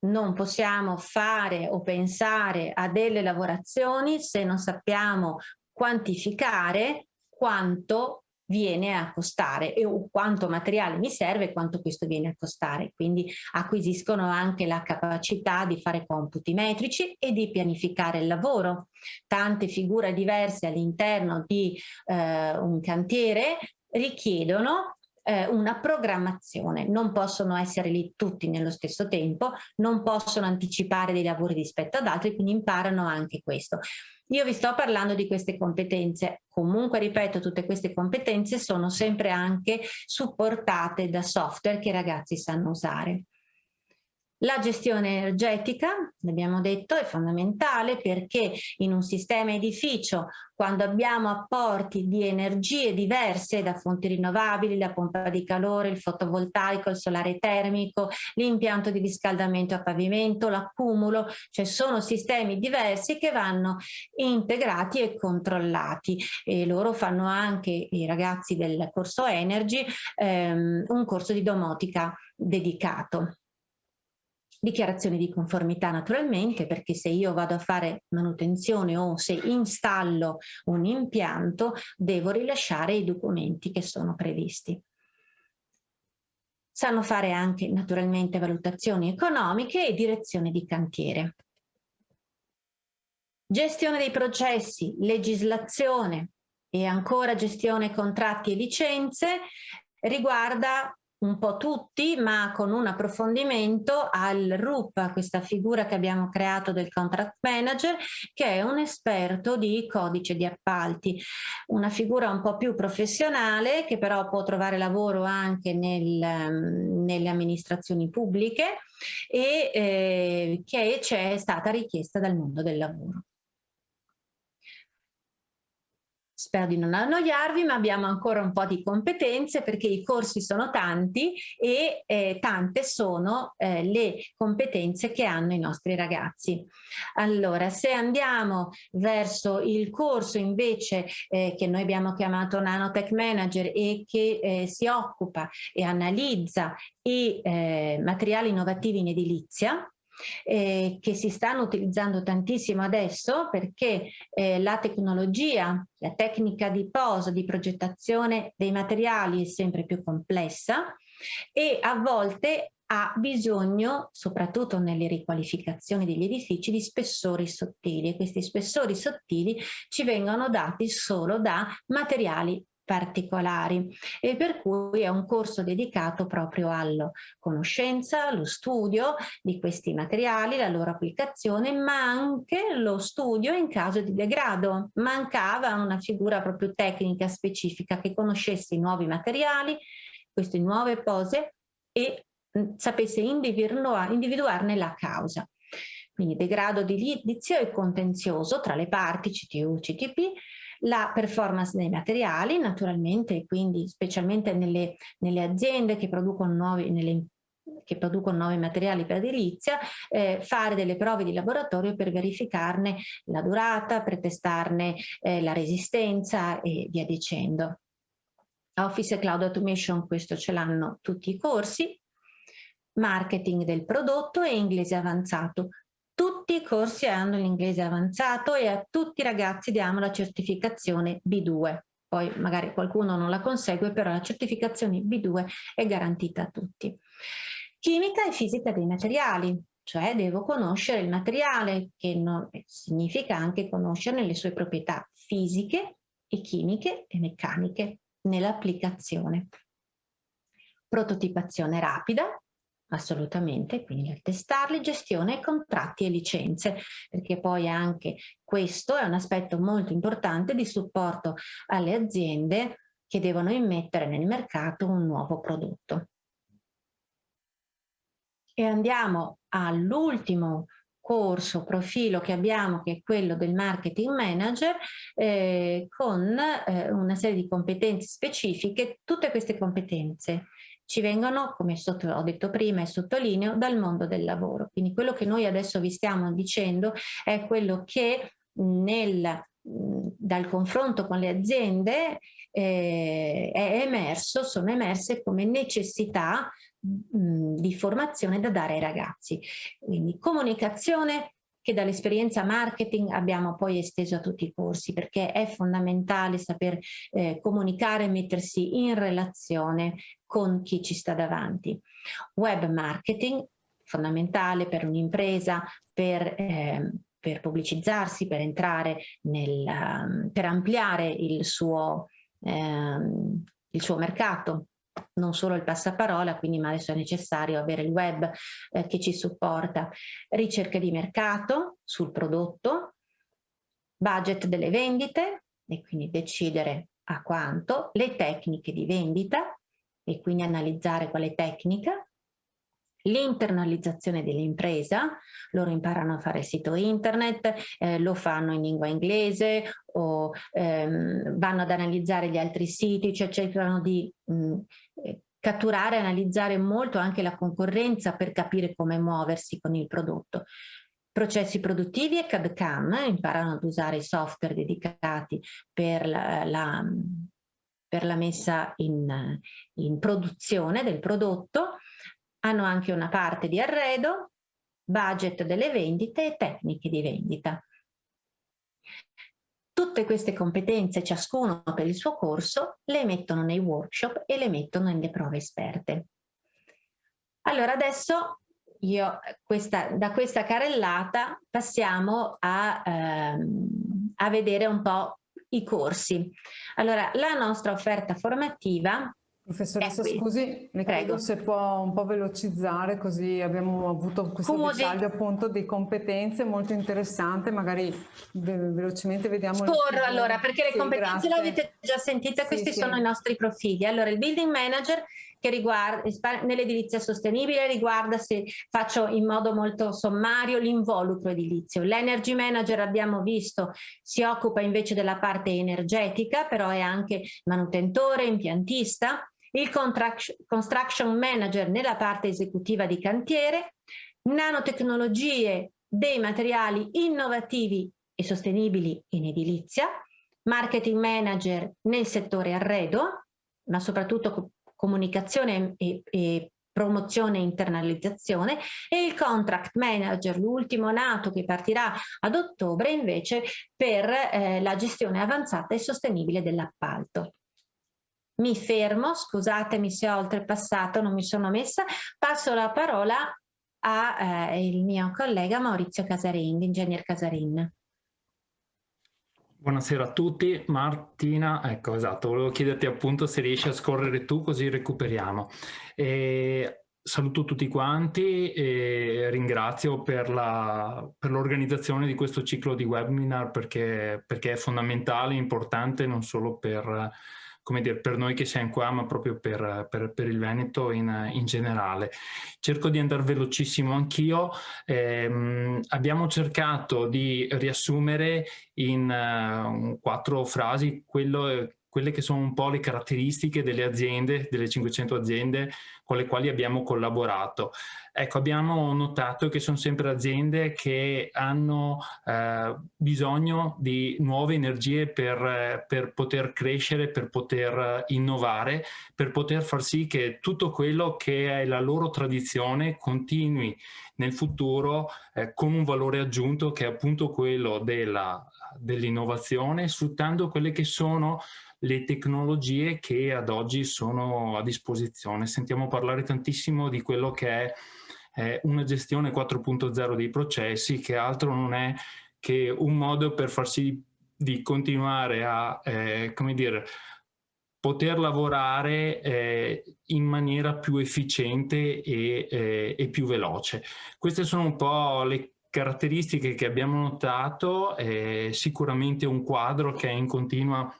non possiamo fare o pensare a delle lavorazioni se non sappiamo quantificare quanto viene a costare o quanto materiale mi serve e quanto questo viene a costare. Quindi acquisiscono anche la capacità di fare computi metrici e di pianificare il lavoro. Tante figure diverse all'interno di un cantiere richiedono una programmazione, non possono essere lì tutti nello stesso tempo, non possono anticipare dei lavori rispetto ad altri, quindi imparano anche questo. Io vi sto parlando di queste competenze, comunque ripeto, tutte queste competenze sono sempre anche supportate da software che i ragazzi sanno usare. La gestione energetica, abbiamo detto, è fondamentale, perché in un sistema edificio, quando abbiamo apporti di energie diverse da fonti rinnovabili, la pompa di calore, il fotovoltaico, il solare termico, l'impianto di riscaldamento a pavimento, l'accumulo, cioè sono sistemi diversi che vanno integrati e controllati, e loro fanno anche, i ragazzi del corso Energy, un corso di domotica dedicato. Dichiarazioni di conformità naturalmente, perché se io vado a fare manutenzione o se installo un impianto devo rilasciare i documenti che sono previsti. Sanno fare anche naturalmente valutazioni economiche e direzione di cantiere. Gestione dei processi, legislazione e ancora gestione contratti e licenze riguarda un po' tutti, ma con un approfondimento al RUP, questa figura che abbiamo creato del contract manager, che è un esperto di codice di appalti, una figura un po' più professionale che però può trovare lavoro anche nelle amministrazioni pubbliche e che ci è stata richiesta dal mondo del lavoro. Spero di non annoiarvi, ma abbiamo ancora un po' di competenze, perché i corsi sono tanti e tante sono le competenze che hanno i nostri ragazzi. Allora, se andiamo verso il corso invece che noi abbiamo chiamato Nanotech Manager e che si occupa e analizza i materiali innovativi in edilizia, che si stanno utilizzando tantissimo adesso, perché la tecnologia, la tecnica di posa, di progettazione dei materiali è sempre più complessa e a volte ha bisogno, soprattutto nelle riqualificazioni degli edifici, di spessori sottili, e questi spessori sottili ci vengono dati solo da materiali particolari, e per cui è un corso dedicato proprio alla conoscenza, allo studio di questi materiali, la loro applicazione, ma anche lo studio in caso di degrado. Mancava una figura proprio tecnica specifica che conoscesse i nuovi materiali, queste nuove pose, e sapesse individuarne la causa. Quindi degrado edilizio e contenzioso tra le parti CTU, CTP, la performance dei materiali naturalmente, quindi specialmente nelle aziende che producono nuovi materiali per edilizia, fare delle prove di laboratorio per verificarne la durata, per testarne la resistenza e via dicendo. Office e Cloud Automation, questo ce l'hanno tutti i corsi. Marketing del prodotto e inglese avanzato. Tutti i corsi hanno l'inglese avanzato e a tutti i ragazzi diamo la certificazione B2. Poi magari qualcuno non la consegue, però la certificazione B2 è garantita a tutti. Chimica e fisica dei materiali, cioè devo conoscere il materiale, che significa anche conoscerne le sue proprietà fisiche e chimiche e meccaniche nell'applicazione. Prototipazione rapida, Assolutamente, quindi nel testarli, gestione, contratti e licenze, perché poi anche questo è un aspetto molto importante di supporto alle aziende che devono immettere nel mercato un nuovo prodotto. E andiamo all'ultimo corso, profilo che abbiamo, che è quello del marketing manager, con una serie di competenze specifiche. Tutte queste competenze ci vengono, come ho detto prima e sottolineo, dal mondo del lavoro. Quindi quello che noi adesso vi stiamo dicendo è quello che dal confronto con le aziende sono emerse come necessità di formazione da dare ai ragazzi. Quindi comunicazione, che dall'esperienza marketing abbiamo poi esteso a tutti i corsi, perché è fondamentale saper comunicare e mettersi in relazione con chi ci sta davanti. Web marketing, fondamentale per un'impresa, per pubblicizzarsi, per entrare per ampliare il suo mercato. Non solo il passaparola, quindi ma adesso è necessario avere il web che ci supporta. Ricerca di mercato sul prodotto, budget delle vendite e quindi decidere a quanto, le tecniche di vendita e quindi analizzare quale tecnica, l'internalizzazione dell'impresa, loro imparano a fare il sito internet, lo fanno in lingua inglese o vanno ad analizzare gli altri siti, cioè cercano di catturare, analizzare molto anche la concorrenza per capire come muoversi con il prodotto. Processi produttivi e CAD/CAM, imparano ad usare i software dedicati per la messa in produzione del prodotto. Hanno anche una parte di arredo, budget delle vendite e tecniche di vendita. Tutte queste competenze, ciascuno per il suo corso, le mettono nei workshop e le mettono nelle prove esperte. Allora adesso da questa carrellata passiamo a vedere un po' i corsi. Allora, la nostra offerta formativa. Professoressa, scusi, le chiedo se può un po' velocizzare, così abbiamo avuto questo dettaglio appunto di competenze molto interessante, magari velocemente vediamo. Scorro allora, perché le competenze le avete già sentite, questi sono i nostri profili. Allora, il building manager, che riguarda nell'edilizia sostenibile, riguarda, se faccio in modo molto sommario, l'involucro edilizio. L'energy manager, abbiamo visto, si occupa invece della parte energetica, però è anche manutentore, impiantista. Il construction manager nella parte esecutiva di cantiere, nanotecnologie dei materiali innovativi e sostenibili in edilizia, marketing manager nel settore arredo, ma soprattutto comunicazione e promozione e internalizzazione, e il contract manager, l'ultimo nato, che partirà ad ottobre invece per la gestione avanzata e sostenibile dell'appalto. Mi fermo, scusatemi se ho oltrepassato, non mi sono messa, passo la parola al mio collega Maurizio Casarin, ingegner Casarin. Buonasera a tutti. Martina, ecco, esatto, volevo chiederti appunto se riesci a scorrere tu, così recuperiamo. Saluto tutti quanti e ringrazio per l'organizzazione di questo ciclo di webinar, perché è fondamentale, importante non solo per noi che siamo qua, ma proprio per il Veneto in generale. Cerco di andare velocissimo anch'io. Abbiamo cercato di riassumere in 4 frasi quelle che sono un po' le caratteristiche delle aziende, delle 500 aziende con le quali abbiamo collaborato. Ecco, abbiamo notato che sono sempre aziende che hanno bisogno di nuove energie per poter crescere, per poter innovare, per poter far sì che tutto quello che è la loro tradizione continui nel futuro con un valore aggiunto, che è appunto quello dell'innovazione, sfruttando quelle che sono le tecnologie che ad oggi sono a disposizione. Sentiamo parlare tantissimo di quello che è una gestione 4.0 dei processi, che altro non è che un modo per far sì di continuare a poter lavorare in maniera più efficiente e più veloce. Queste sono un po' le caratteristiche che abbiamo notato, sicuramente un quadro che è in continua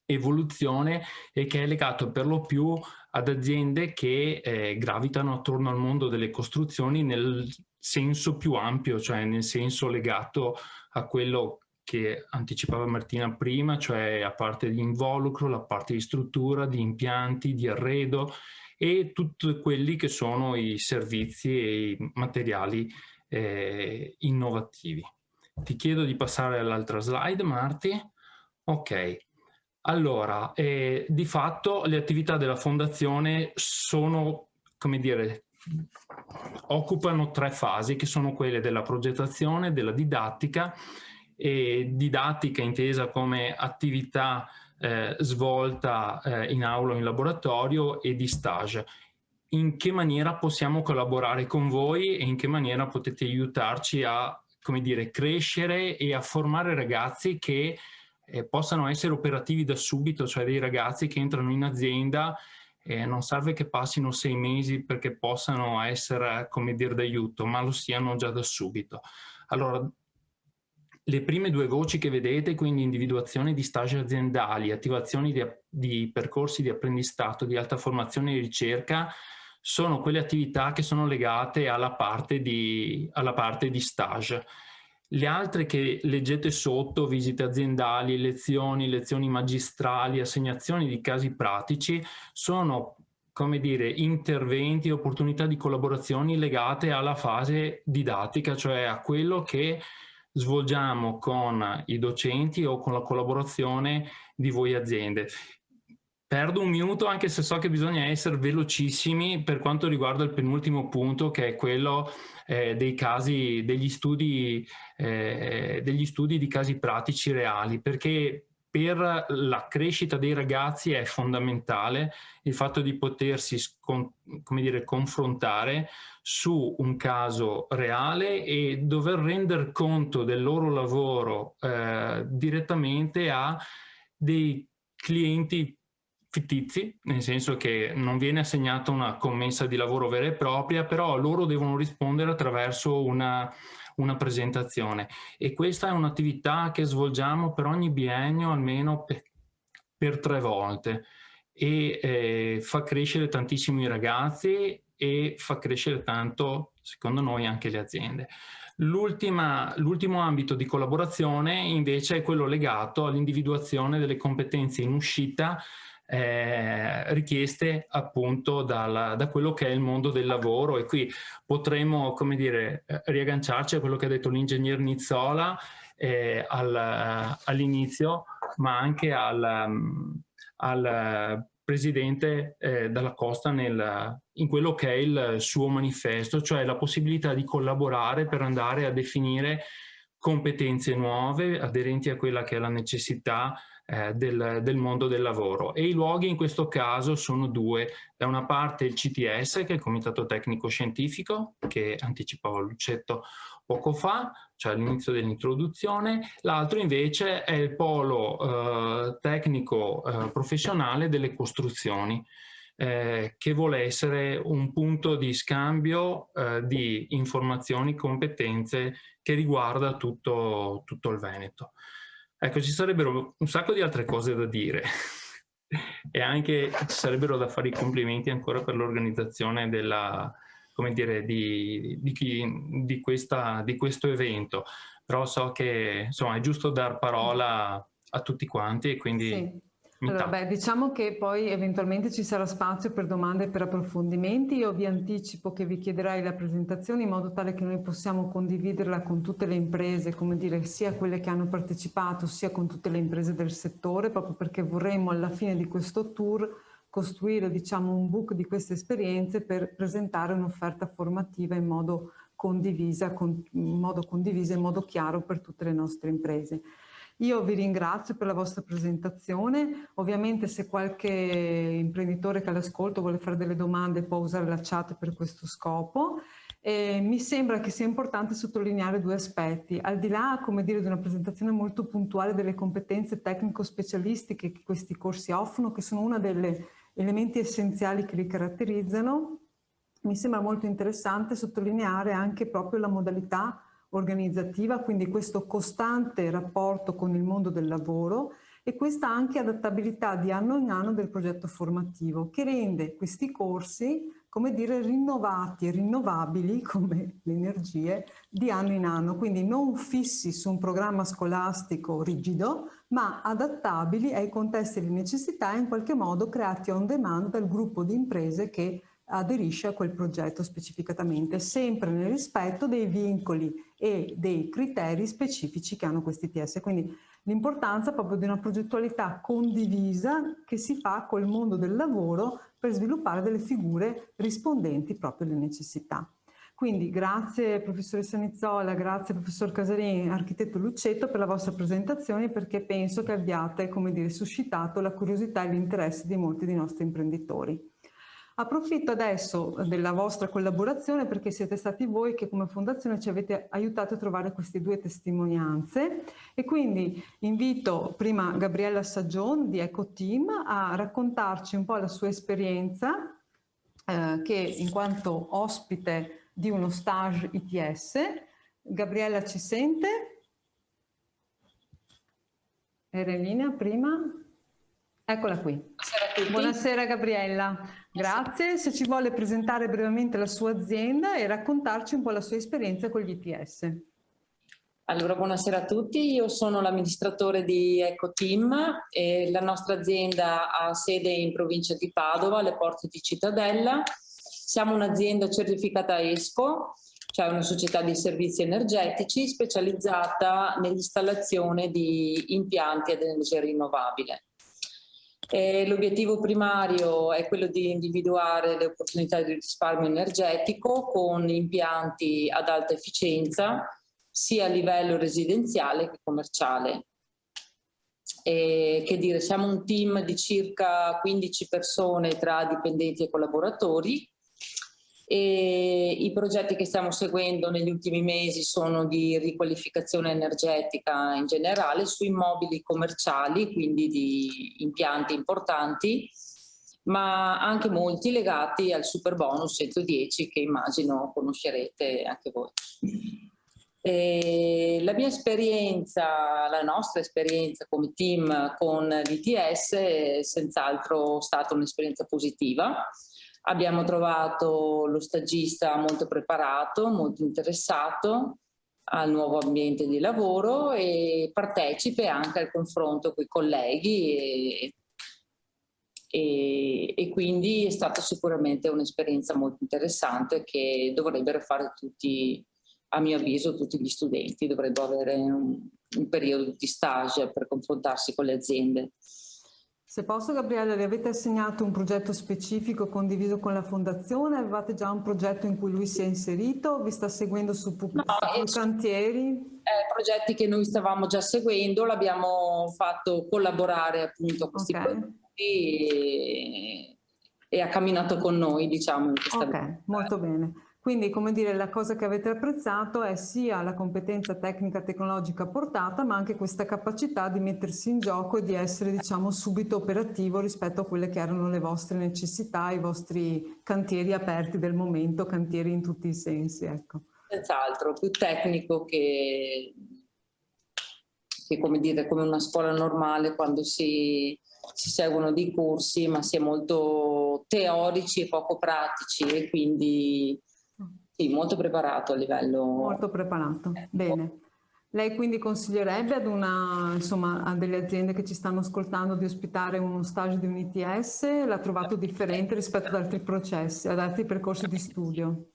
evoluzione e che è legato per lo più ad aziende che gravitano attorno al mondo delle costruzioni nel senso più ampio, cioè nel senso legato a quello che anticipava Martina prima, cioè a parte di involucro, la parte di struttura, di impianti, di arredo e tutti quelli che sono i servizi e i materiali innovativi. Ti chiedo di passare all'altra slide, Marti. Ok. Allora, di fatto le attività della Fondazione sono, come dire, occupano 3 fasi, che sono quelle della progettazione, della didattica, e didattica intesa come attività svolta in aula o in laboratorio, e di stage. In che maniera possiamo collaborare con voi e in che maniera potete aiutarci a, come dire, crescere e a formare ragazzi che possano essere operativi da subito, cioè dei ragazzi che entrano in azienda e non serve che passino 6 mesi perché possano essere, come dire, d'aiuto, ma lo siano già da subito. Allora, le prime 2 voci che vedete, quindi individuazione di stage aziendali, attivazioni di percorsi di apprendistato, di alta formazione e ricerca, sono quelle attività che sono legate alla parte di stage. Le altre che leggete sotto, visite aziendali, lezioni magistrali, assegnazioni di casi pratici, sono, come dire, interventi, opportunità di collaborazioni legate alla fase didattica, cioè a quello che svolgiamo con i docenti o con la collaborazione di voi aziende. Perdo un minuto anche se so che bisogna essere velocissimi per quanto riguarda il penultimo punto, che è quello dei casi, degli studi di casi pratici reali, perché per la crescita dei ragazzi è fondamentale il fatto di potersi come dire, confrontare su un caso reale e dover rendere conto del loro lavoro direttamente a dei clienti fittizi, nel senso che non viene assegnata una commessa di lavoro vera e propria, però loro devono rispondere attraverso una presentazione, e questa è un'attività che svolgiamo per ogni biennio almeno per 3 volte, e fa crescere tantissimo i ragazzi e fa crescere tanto, secondo noi, anche le aziende. L'ultimo ambito di collaborazione invece è quello legato all'individuazione delle competenze in uscita richieste appunto da quello che è il mondo del lavoro, e qui potremo, come dire, riagganciarci a quello che ha detto l'ingegner Nizzola all'inizio, ma anche al presidente Dalla Costa in quello che è il suo manifesto, cioè la possibilità di collaborare per andare a definire competenze nuove aderenti a quella che è la necessità del mondo del lavoro. E i luoghi in questo caso sono 2: da una parte il CTS, che è il Comitato Tecnico Scientifico, che anticipava Lucetto poco fa, cioè all'inizio dell'introduzione; l'altro invece è il polo tecnico professionale delle costruzioni, che vuole essere un punto di scambio di informazioni, competenze che riguarda tutto il Veneto. Ecco, ci sarebbero un sacco di altre cose da dire e anche ci sarebbero da fare i complimenti ancora per l'organizzazione come dire, di questo evento, però so che insomma è giusto dar parola a tutti quanti, e quindi sì. Allora, diciamo che poi eventualmente ci sarà spazio per domande e per approfondimenti. Io vi anticipo che vi chiederai la presentazione in modo tale che noi possiamo condividerla con tutte le imprese, come dire, sia quelle che hanno partecipato, sia con tutte le imprese del settore, proprio perché vorremmo alla fine di questo tour costruire, diciamo, un book di queste esperienze per presentare un'offerta formativa in modo condiviso, in modo chiaro per tutte le nostre imprese. Io vi ringrazio per la vostra presentazione. Ovviamente se qualche imprenditore che all'ascolto vuole fare delle domande può usare la chat per questo scopo. Mi sembra che sia importante sottolineare due aspetti. Al di là, come dire, di una presentazione molto puntuale delle competenze tecnico-specialistiche che questi corsi offrono, che sono uno degli elementi essenziali che li caratterizzano, mi sembra molto interessante sottolineare anche proprio la modalità organizzativa, quindi questo costante rapporto con il mondo del lavoro e questa anche adattabilità di anno in anno del progetto formativo, che rende questi corsi, come dire, rinnovati e rinnovabili come le energie di anno in anno, quindi non fissi su un programma scolastico rigido, ma adattabili ai contesti e alle necessità e in qualche modo creati on demand dal gruppo di imprese che aderisce a quel progetto specificatamente, sempre nel rispetto dei vincoli e dei criteri specifici che hanno questi ITS. Quindi l'importanza proprio di una progettualità condivisa che si fa col mondo del lavoro per sviluppare delle figure rispondenti proprio alle necessità. Quindi grazie professoressa Nizzola, grazie professor Casarin, architetto Luccetto per la vostra presentazione, perché penso che abbiate, come dire, suscitato la curiosità e l'interesse di molti dei nostri imprenditori. Approfitto adesso della vostra collaborazione perché siete stati voi che come fondazione ci avete aiutato a trovare queste due testimonianze e quindi invito prima Gabriella Saggion di EcoTeam a raccontarci un po' la sua esperienza che in quanto ospite di uno stage ITS. Gabriella ci sente? Era in linea prima? Eccola qui. Buonasera a tutti. Buonasera Gabriella, grazie. Se ci vuole presentare brevemente la sua azienda e raccontarci un po' la sua esperienza con gli ITS. Allora, buonasera a tutti, io sono l'amministratore di EcoTeam e la nostra azienda ha sede in provincia di Padova, alle porte di Cittadella. Siamo un'azienda certificata ESCO, cioè una società di servizi energetici specializzata nell'installazione di impianti ad energia rinnovabile. L'obiettivo primario è quello di individuare le opportunità di risparmio energetico con impianti ad alta efficienza, sia a livello residenziale che commerciale. Che dire, siamo un team di circa 15 persone tra dipendenti e collaboratori. E i progetti che stiamo seguendo negli ultimi mesi sono di riqualificazione energetica in generale su immobili commerciali, quindi di impianti importanti, ma anche molti legati al Superbonus 110 che immagino conoscerete anche voi. La mia esperienza, la nostra esperienza come team con l'ITS è senz'altro stata un'esperienza positiva. Abbiamo trovato lo stagista molto preparato, molto interessato al nuovo ambiente di lavoro e partecipe anche al confronto con i colleghi e quindi è stata sicuramente un'esperienza molto interessante che dovrebbero fare tutti, a mio avviso, tutti gli studenti, dovrebbero avere un periodo di stage per confrontarsi con le aziende. Se posso, Gabriella, le avete assegnato un progetto specifico condiviso con la fondazione? Avevate già un progetto in cui lui si è inserito? Vi sta seguendo su più cantieri? Progetti che noi stavamo già seguendo, l'abbiamo fatto collaborare appunto a questi progetti e ha camminato con noi, diciamo. In questa molto bene. Quindi, come dire, la cosa che avete apprezzato è sia la competenza tecnica tecnologica portata, ma anche questa capacità di mettersi in gioco e di essere, diciamo, subito operativo rispetto a quelle che erano le vostre necessità, i vostri cantieri aperti del momento, cantieri in tutti i sensi, ecco. Senz'altro, più tecnico che come dire, come una scuola normale quando si seguono dei corsi, ma si è molto teorici e poco pratici e quindi sì, molto preparato a livello... Molto preparato, bene. Lei quindi consiglierebbe ad insomma, a delle aziende che ci stanno ascoltando di ospitare uno stage di un ITS? L'ha trovato differente rispetto ad altri processi, ad altri percorsi di studio?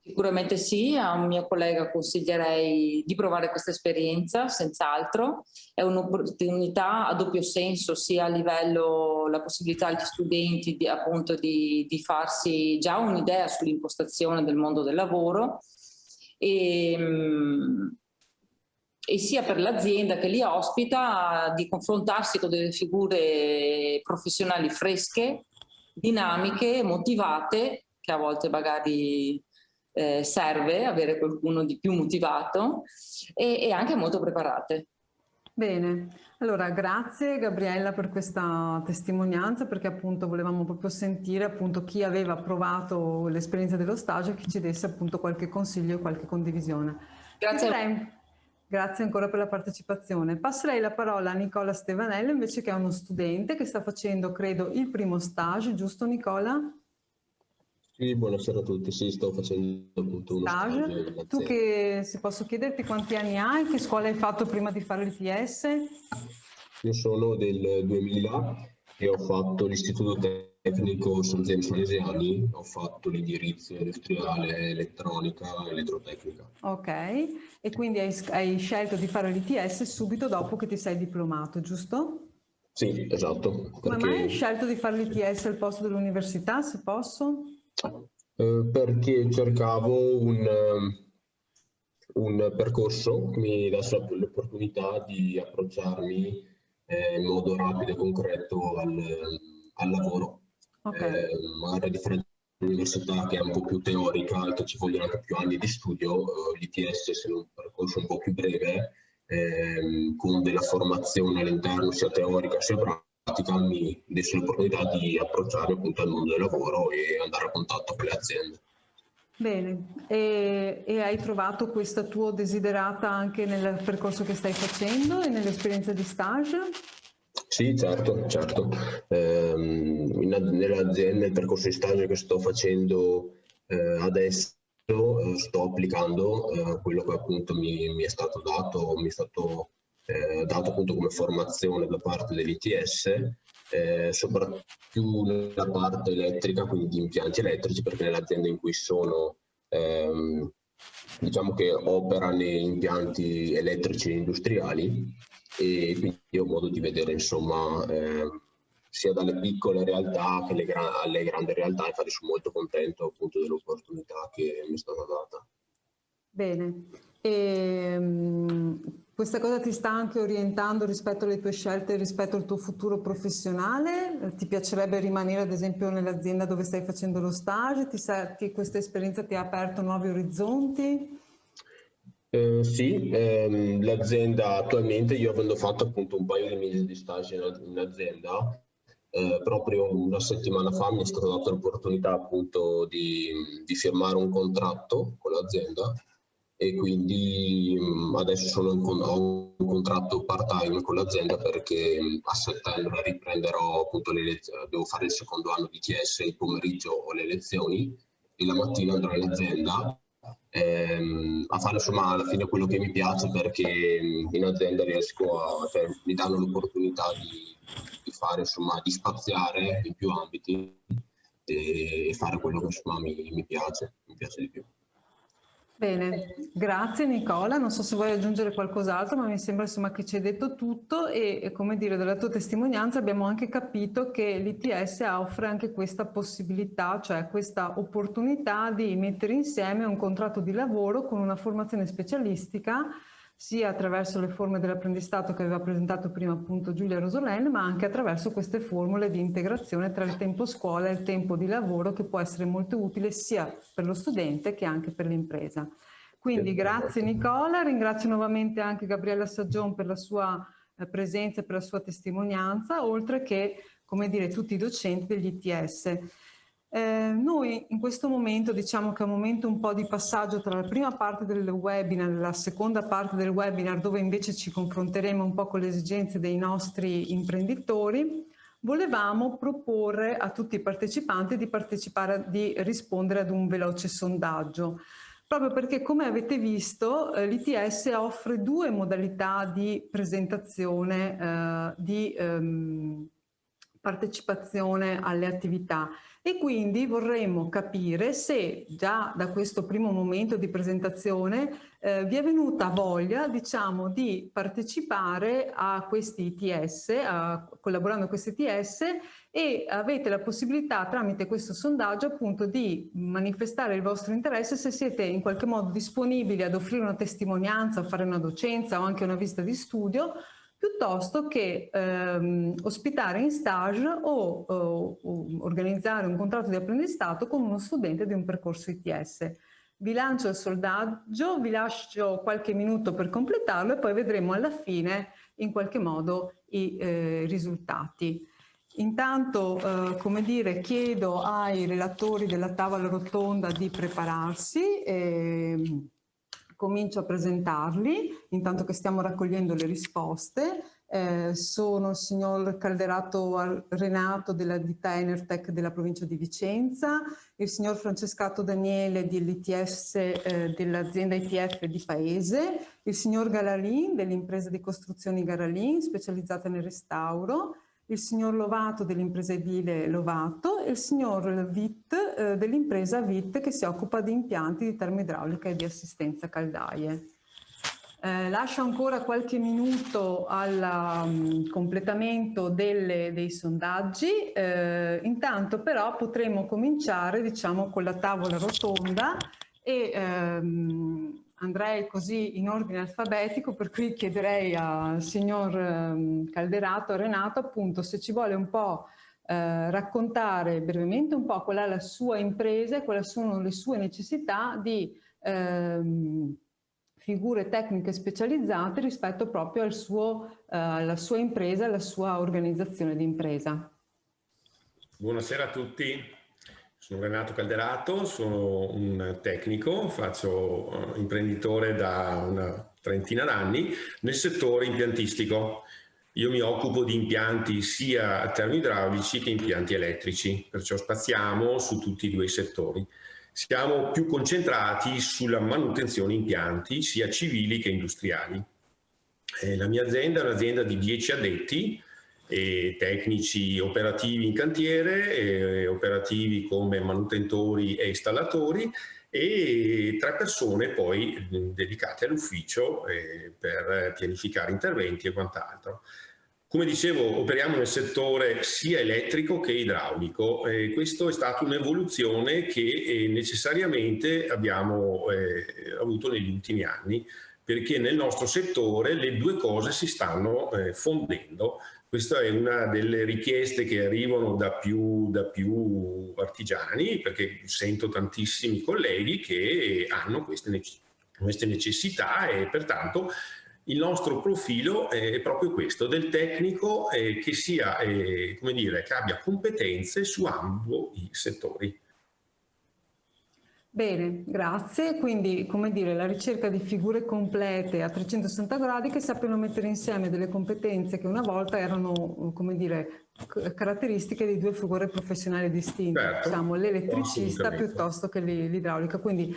Sicuramente sì, a un mio collega consiglierei di provare questa esperienza, senz'altro. È un'opportunità a doppio senso, sia a livello la possibilità agli studenti di farsi già un'idea sull'impostazione del mondo del lavoro e sia per l'azienda che li ospita di confrontarsi con delle figure professionali fresche, dinamiche, motivate, che a volte magari serve avere qualcuno di più motivato e anche molto preparate. Bene, allora grazie Gabriella per questa testimonianza, perché appunto volevamo proprio sentire appunto chi aveva provato l'esperienza dello stage e chi ci desse appunto qualche consiglio e qualche condivisione. Grazie ancora per la partecipazione. Passerei la parola a Nicola Stevanello invece, che è uno studente che sta facendo, credo, il primo stage, giusto Nicola? Sì, buonasera a tutti. Sì, sto facendo appunto uno stage. Tu se posso chiederti quanti anni hai, che scuola hai fatto prima di fare l'ITS? Io sono del 2000 e ho fatto l'istituto tecnico San James Salesiani, ho fatto l'indirizzo industriale, elettronica, elettrotecnica. Ok, e quindi hai scelto di fare l'ITS subito dopo che ti sei diplomato, giusto? Sì, esatto. Come mai hai scelto di fare l'ITS al posto dell'università, se posso? Perché cercavo un percorso che mi desse l'opportunità di approcciarmi in modo rapido e concreto al lavoro. Okay. Magari a differenza dell'università, che è un po' più teorica e che ci vogliono anche più anni di studio, l'ITS, essendo un percorso un po' più breve, con della formazione all'interno sia teorica sia pratica, mi desse l'opportunità di approcciarmi appunto al mondo del lavoro e andare a contatto con le aziende. Bene, e hai trovato questa tua desiderata anche nel percorso che stai facendo e nell'esperienza di stage? Sì, certo. Nell'azienda, nel percorso di stage che sto facendo adesso, sto applicando quello che appunto mi è stato dato, dato appunto come formazione da parte dell'ITS, soprattutto nella parte elettrica, quindi di impianti elettrici, perché nell'azienda in cui sono diciamo che opera nei impianti elettrici industriali, e quindi ho modo di vedere insomma sia dalle piccole realtà che alle grandi realtà. Infatti sono molto contento appunto dell'opportunità che mi è stata data. Bene, e questa cosa ti sta anche orientando rispetto alle tue scelte, rispetto al tuo futuro professionale? Ti piacerebbe rimanere ad esempio nell'azienda dove stai facendo lo stage? Questa esperienza ti ha aperto nuovi orizzonti? Sì, l'azienda attualmente, io avendo fatto appunto un paio di mesi di stage in azienda, proprio una settimana fa mi è stata data l'opportunità appunto di firmare un contratto con l'azienda, e quindi adesso ho un contratto part-time con l'azienda, perché a settembre riprenderò appunto devo fare il secondo anno di ITS, il pomeriggio ho le lezioni e la mattina andrò in azienda a fare insomma alla fine quello che mi piace, perché in azienda mi danno l'opportunità di fare insomma, di spaziare in più ambiti e fare quello che insomma mi piace di più. Bene, grazie Nicola, non so se vuoi aggiungere qualcos'altro, ma mi sembra insomma che ci hai detto tutto e come dire, dalla tua testimonianza abbiamo anche capito che l'ITS offre anche questa possibilità, cioè questa opportunità di mettere insieme un contratto di lavoro con una formazione specialistica, sia attraverso le forme dell'apprendistato che aveva presentato prima appunto Giulia Rosolin, ma anche attraverso queste formule di integrazione tra il tempo scuola e il tempo di lavoro, che può essere molto utile sia per lo studente che anche per l'impresa. Quindi grazie Nicola, ringrazio nuovamente anche Gabriella Saggion per la sua presenza e per la sua testimonianza, oltre che, come dire, tutti i docenti degli ITS. Noi in questo momento diciamo che è un momento un po' di passaggio tra la prima parte del webinar e la seconda parte del webinar, dove invece ci confronteremo un po' con le esigenze dei nostri imprenditori. Volevamo proporre a tutti i partecipanti di rispondere ad un veloce sondaggio, proprio perché, come avete visto, l'ITS offre due modalità di presentazione, di partecipazione alle attività, e quindi vorremmo capire se già da questo primo momento di presentazione vi è venuta voglia, diciamo, di partecipare a questi ITS, collaborando a questi ITS, e avete la possibilità tramite questo sondaggio appunto di manifestare il vostro interesse, se siete in qualche modo disponibili ad offrire una testimonianza, a fare una docenza o anche una visita di studio, piuttosto che ospitare in stage o organizzare un contratto di apprendistato con uno studente di un percorso ITS. Vi lancio il sondaggio, vi lascio qualche minuto per completarlo e poi vedremo alla fine in qualche modo i risultati. Intanto, come dire, chiedo ai relatori della tavola rotonda di prepararsi. Comincio a presentarli, intanto che stiamo raccogliendo le risposte. Sono il signor Calderato Renato della ditta Enertech della provincia di Vicenza, il signor Francescato Daniele dell'ITS dell'azienda ITF di Paese, il signor Galalin dell'impresa di costruzioni Galalin specializzata nel restauro, il signor Lovato dell'impresa edile Lovato e il signor Witt dell'impresa Witt che si occupa di impianti di termoidraulica e di assistenza caldaie. Lascio ancora qualche minuto al completamento dei sondaggi, intanto però potremo cominciare, diciamo, con la tavola rotonda e andrei così in ordine alfabetico, per cui chiederei al signor Calderato Renato appunto se ci vuole un po' raccontare brevemente un po' qual è la sua impresa e quali sono le sue necessità di figure tecniche specializzate rispetto proprio alla sua impresa, alla sua organizzazione di impresa. Buonasera a tutti, sono Renato Calderato, sono un tecnico, faccio imprenditore da una trentina d'anni nel settore impiantistico. Io mi occupo di impianti sia termoidraulici che impianti elettrici, perciò spaziamo su tutti e due i settori. Siamo più concentrati sulla manutenzione impianti, sia civili che industriali. La mia azienda è un'azienda di 10 addetti, tecnici operativi in cantiere, operativi come manutentori e installatori, e 3 persone poi dedicate all'ufficio per pianificare interventi e quant'altro. Come dicevo, operiamo nel settore sia elettrico che idraulico e questo è stata un'evoluzione che necessariamente abbiamo avuto negli ultimi anni, perché nel nostro settore le due cose si stanno fondendo. Questa è una delle richieste che arrivano da più artigiani, perché sento tantissimi colleghi che hanno queste necessità e pertanto il nostro profilo è proprio questo, del tecnico che sia, come dire, che abbia competenze su ambo i settori. Bene, grazie. Quindi, come dire, la ricerca di figure complete a 360 gradi che sappiano mettere insieme delle competenze che una volta erano, come dire, caratteristiche di 2 figure professionali distinte, certo, diciamo l'elettricista piuttosto che l'idraulica. Quindi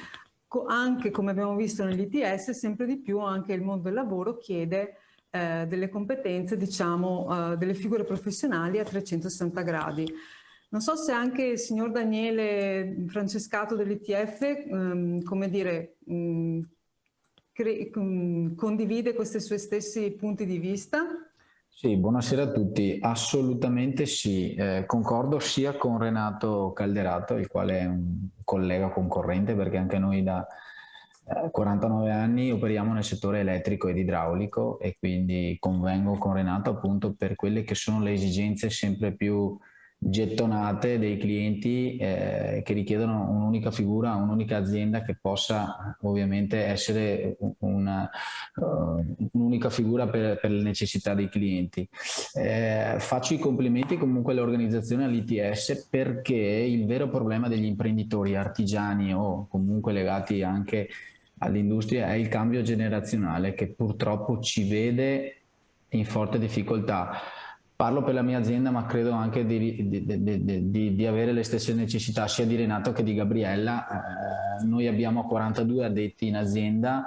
anche come abbiamo visto nell'ITS, sempre di più anche il mondo del lavoro chiede delle competenze, diciamo, delle figure professionali a 360 gradi. Non so se anche il signor Daniele Francescato dell'ITF, come dire, condivide questi suoi stessi punti di vista? Sì, buonasera a tutti. Assolutamente sì, concordo sia con Renato Calderato, il quale è un collega concorrente, perché anche noi da 49 anni operiamo nel settore elettrico ed idraulico e quindi convengo con Renato appunto per quelle che sono le esigenze sempre più gettonate dei clienti che richiedono un'unica figura, un'unica azienda che possa ovviamente essere un'unica figura per le necessità dei clienti. Faccio i complimenti comunque all'organizzazione, all'ITS, perché il vero problema degli imprenditori artigiani o comunque legati anche all'industria è il cambio generazionale che purtroppo ci vede in forte difficoltà. Parlo per la mia azienda, ma credo anche di avere le stesse necessità sia di Renato che di Gabriella. Noi abbiamo 42 addetti in azienda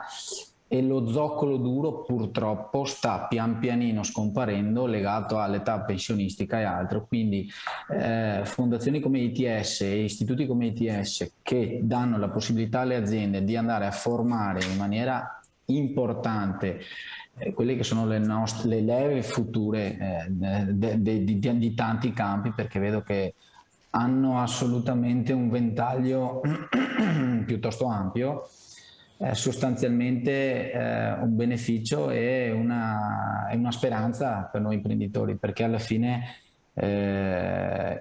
e lo zoccolo duro purtroppo sta pian pianino scomparendo legato all'età pensionistica e altro. Quindi fondazioni come ITS e istituti come ITS che danno la possibilità alle aziende di andare a formare in maniera importante quelle che sono le leve future di tanti campi, perché vedo che hanno assolutamente un ventaglio piuttosto ampio, sostanzialmente un beneficio e una speranza per noi imprenditori, perché alla fine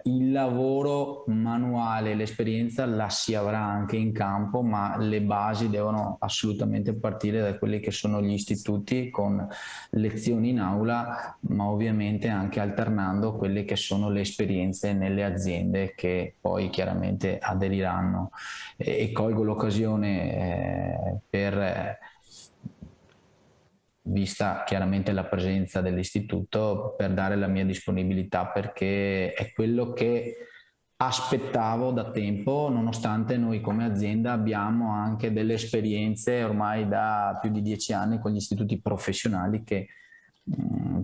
il lavoro manuale, l'esperienza la si avrà anche in campo, ma le basi devono assolutamente partire da quelli che sono gli istituti, con lezioni in aula, ma ovviamente anche alternando quelle che sono le esperienze nelle aziende che poi chiaramente aderiranno. E colgo l'occasione vista chiaramente la presenza dell'istituto, per dare la mia disponibilità, perché è quello che aspettavo da tempo, nonostante noi come azienda abbiamo anche delle esperienze ormai da più di 10 anni con gli istituti professionali che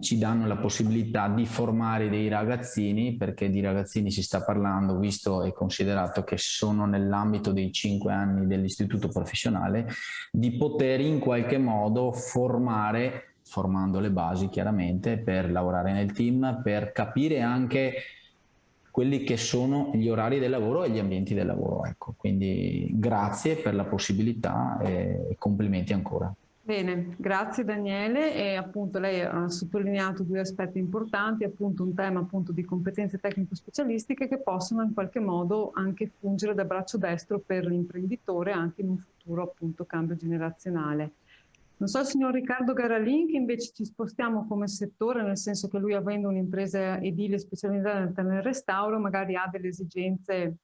ci danno la possibilità di formare dei ragazzini, perché di ragazzini si sta parlando, visto e considerato che sono nell'ambito dei 5 anni dell'istituto professionale, di poter in qualche modo formando le basi chiaramente per lavorare nel team, per capire anche quelli che sono gli orari del lavoro e gli ambienti del lavoro. Ecco, quindi grazie per la possibilità e complimenti ancora. Bene, grazie Daniele, e appunto lei ha sottolineato 2 aspetti importanti, appunto un tema appunto di competenze tecnico-specialistiche che possono in qualche modo anche fungere da braccio destro per l'imprenditore anche in un futuro appunto cambio generazionale. Non so il signor Riccardo Garalin, che invece ci spostiamo come settore, nel senso che lui, avendo un'impresa edile specializzata nel restauro, magari ha delle esigenze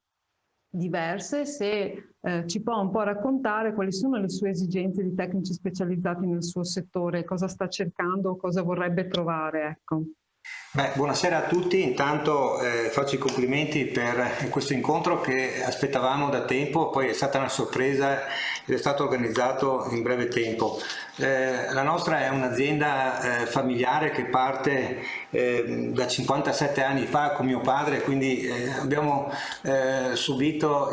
diverse. Se ci può un po' raccontare quali sono le sue esigenze di tecnici specializzati nel suo settore, cosa sta cercando, cosa vorrebbe trovare, ecco. Beh, buonasera a tutti, intanto faccio i complimenti per questo incontro che aspettavamo da tempo, poi è stata una sorpresa ed è stato organizzato in breve tempo. La nostra è un'azienda familiare che parte da 57 anni fa con mio padre, quindi abbiamo subito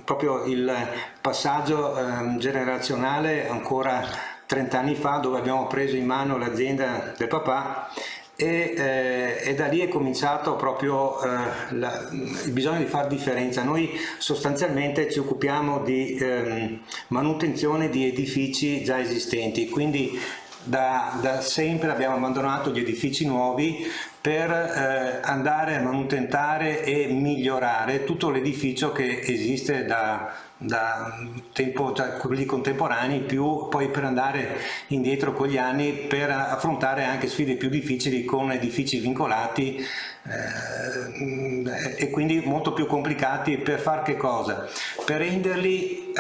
proprio il passaggio generazionale ancora 30 anni fa, dove abbiamo preso in mano l'azienda del papà e da lì è cominciato proprio il bisogno di fare differenza. Noi sostanzialmente ci occupiamo di manutenzione di edifici già esistenti, quindi da sempre abbiamo abbandonato gli edifici nuovi per andare a manutentare e migliorare tutto l'edificio che esiste da tempo, quelli contemporanei, più poi per andare indietro con gli anni per affrontare anche sfide più difficili con edifici vincolati e quindi molto più complicati. Per far che cosa? Per renderli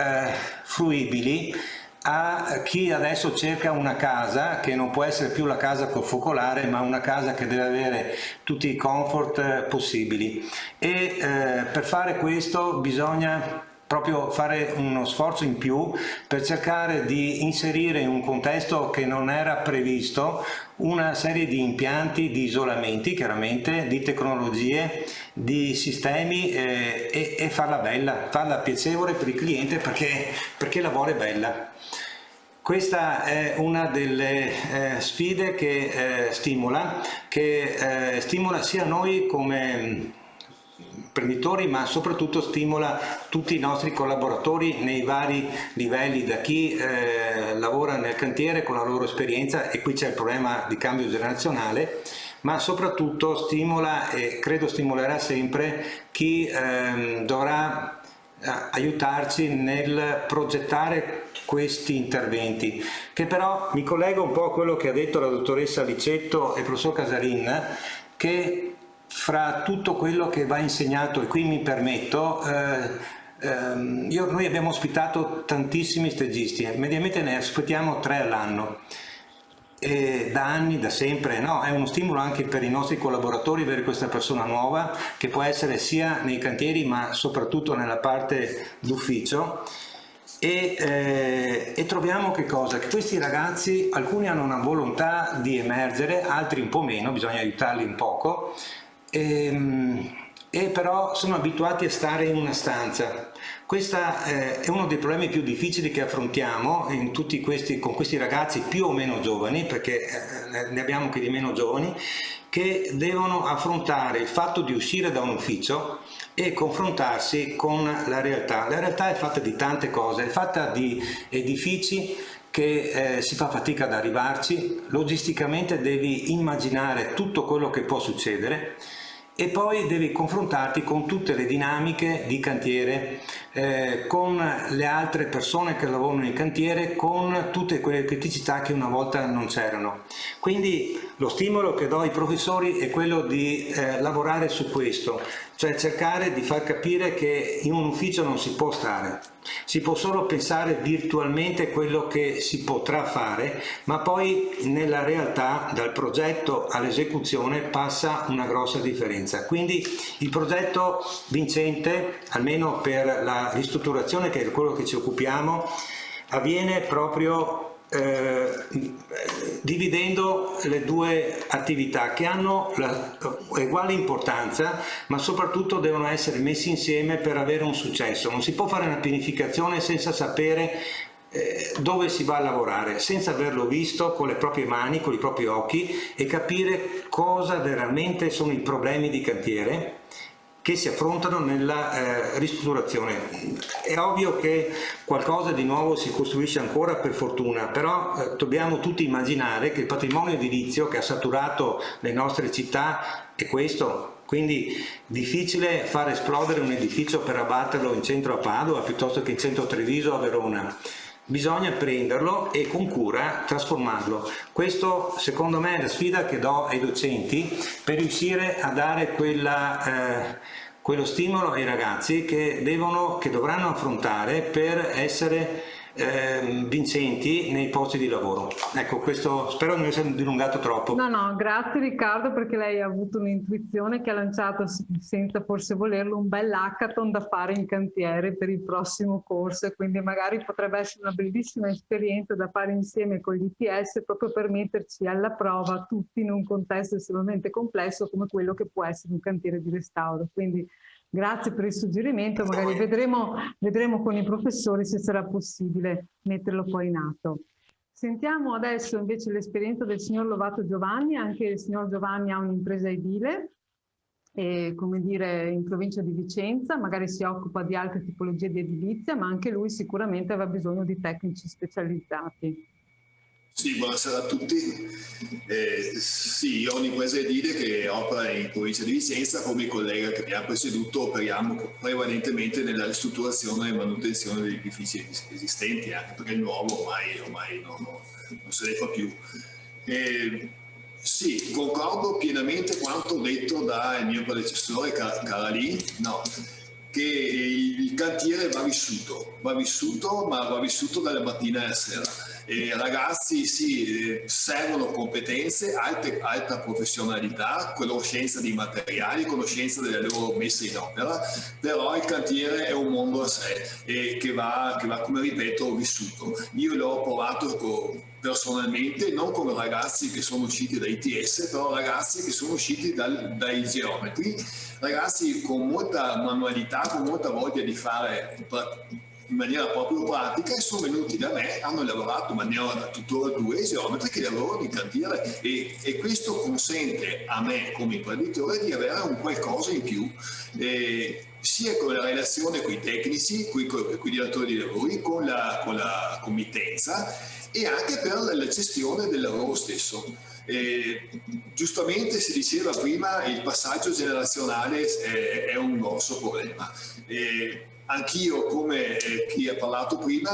fruibili a chi adesso cerca una casa che non può essere più la casa col focolare, ma una casa che deve avere tutti i comfort possibili, e per fare questo bisogna proprio fare uno sforzo in più per cercare di inserire in un contesto che non era previsto una serie di impianti, di isolamenti, chiaramente, di tecnologie, di sistemi e farla bella, farla piacevole per il cliente perché la vuole bella. Questa è una delle sfide che stimola sia noi come imprenditori, ma soprattutto stimola tutti i nostri collaboratori nei vari livelli, da chi lavora nel cantiere con la loro esperienza, e qui c'è il problema di cambio generazionale, ma soprattutto stimola, e credo stimolerà sempre, chi dovrà aiutarci nel progettare questi interventi, che però mi collego un po' a quello che ha detto la dottoressa Licetto e il professor Casarin, che fra tutto quello che va insegnato, e qui mi permetto, noi abbiamo ospitato tantissimi stagisti, mediamente ne aspettiamo 3 all'anno, e da anni, da sempre, no? È uno stimolo anche per i nostri collaboratori avere questa persona nuova, che può essere sia nei cantieri ma soprattutto nella parte d'ufficio. E troviamo che cosa? Che questi ragazzi, alcuni hanno una volontà di emergere, altri un po' meno, bisogna aiutarli un poco, e però sono abituati a stare in una stanza. Questo è uno dei problemi più difficili che affrontiamo con questi ragazzi più o meno giovani, perché ne abbiamo anche di meno giovani, che devono affrontare il fatto di uscire da un ufficio e confrontarsi con la realtà. La realtà è fatta di tante cose, è fatta di edifici che si fa fatica ad arrivarci, logisticamente devi immaginare tutto quello che può succedere, e poi devi confrontarti con tutte le dinamiche di cantiere, con le altre persone che lavorano in cantiere, con tutte quelle criticità che una volta non c'erano. Quindi lo stimolo che do ai professori è quello di lavorare su questo, cioè cercare di far capire che in un ufficio non si può stare, si può solo pensare virtualmente quello che si potrà fare, ma poi nella realtà dal progetto all'esecuzione passa una grossa differenza. Quindi il progetto vincente, almeno per la ristrutturazione, che è quello che ci occupiamo, avviene proprio dividendo le due attività che hanno uguale importanza, ma soprattutto devono essere messi insieme per avere un successo. Non si può fare una pianificazione senza sapere dove si va a lavorare, senza averlo visto con le proprie mani, con i propri occhi, e capire cosa veramente sono i problemi di cantiere che si affrontano nella ristrutturazione. È ovvio che qualcosa di nuovo si costruisce ancora, per fortuna, però dobbiamo tutti immaginare che il patrimonio edilizio che ha saturato le nostre città è questo. Quindi difficile far esplodere un edificio per abbatterlo in centro a Padova piuttosto che in centro a Treviso o a Verona. Bisogna prenderlo e con cura trasformarlo. Questo secondo me è la sfida che do ai docenti per riuscire a dare quello stimolo ai ragazzi che dovranno affrontare per essere vincenti nei posti di lavoro. Ecco, questo spero di non essere dilungato troppo. No, grazie Riccardo, perché lei ha avuto un'intuizione che ha lanciato senza forse volerlo un bel hackathon da fare in cantiere per il prossimo corso, e quindi magari potrebbe essere una bellissima esperienza da fare insieme con gli ITS, proprio per metterci alla prova tutti in un contesto estremamente complesso come quello che può essere un cantiere di restauro. Quindi grazie per il suggerimento, magari vedremo con i professori se sarà possibile metterlo poi in atto. Sentiamo adesso invece l'esperienza del signor Lovato Giovanni. Anche il signor Giovanni ha un'impresa edile, come dire, in provincia di Vicenza, magari si occupa di altre tipologie di edilizia, ma anche lui sicuramente aveva bisogno di tecnici specializzati. Sì, buonasera a tutti. Sì, io ho un'impresa edile che opera in provincia di Vicenza. Come il collega che mi ha preceduto, operiamo prevalentemente nella ristrutturazione e manutenzione degli edifici esistenti, anche perché il nuovo ormai non se ne fa più. Sì, concordo pienamente quanto detto dal mio predecessore Caralì, che il cantiere va vissuto, ma va vissuto dalla mattina alla sera. Ragazzi servono competenze, alta professionalità, conoscenza di materiali, conoscenza della loro messa in opera, però il cantiere è un mondo a sé e che va come ripeto vissuto. Io l'ho provato personalmente, non come ragazzi che sono usciti da ITS, però ragazzi che sono usciti dai geometri, ragazzi con molta manualità, con molta voglia di fare in maniera proprio pratica, e sono venuti da me, hanno lavorato in maniera tuttora due geometri che lavorano in cantiere, e questo consente a me come imprenditore di avere un qualcosa in più, sia con la relazione con i tecnici, con i direttori di lavori, con la committenza, e anche per la gestione del lavoro stesso. Giustamente si diceva prima, il passaggio generazionale è un grosso problema. Anch'io, come chi ha parlato prima,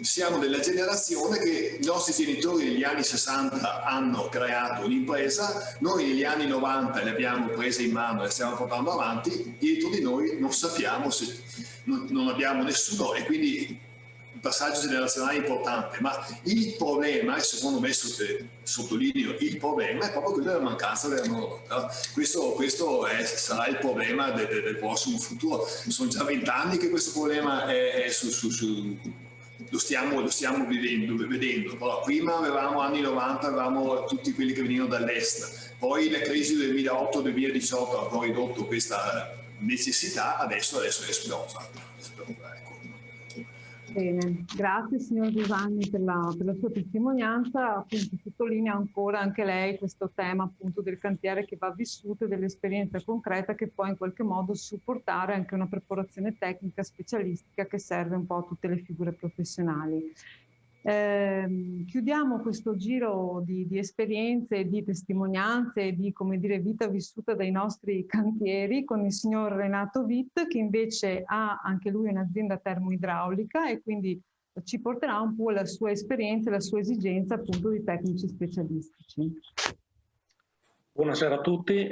siamo della generazione che i nostri genitori negli anni 60 hanno creato un'impresa, noi negli anni 90 l'abbiamo presa in mano e la stiamo portando avanti, dietro di noi non sappiamo se non abbiamo nessuno, e quindi il passaggio generazionale è importante, ma il problema, e secondo me sottolineo il problema, è proprio quello della mancanza della manodopera. Questo sarà il problema del prossimo futuro. Sono già 20 anni che questo problema lo stiamo vedendo. Però prima avevamo anni 90, avevamo tutti quelli che venivano dall'est, poi la crisi del 2008-2018 ha ridotto questa necessità, adesso è esplosa. Bene, grazie signor Giovanni per la sua testimonianza. Appunto sottolinea ancora anche lei questo tema appunto del cantiere che va vissuto e dell'esperienza concreta che può in qualche modo supportare anche una preparazione tecnica specialistica che serve un po' a tutte le figure professionali. Chiudiamo questo giro di esperienze, di testimonianze, di, come dire, vita vissuta dai nostri cantieri con il signor Renato Witt, che invece ha anche lui un'azienda termoidraulica e quindi ci porterà un po' la sua esperienza e la sua esigenza appunto di tecnici specialistici. Buonasera a tutti,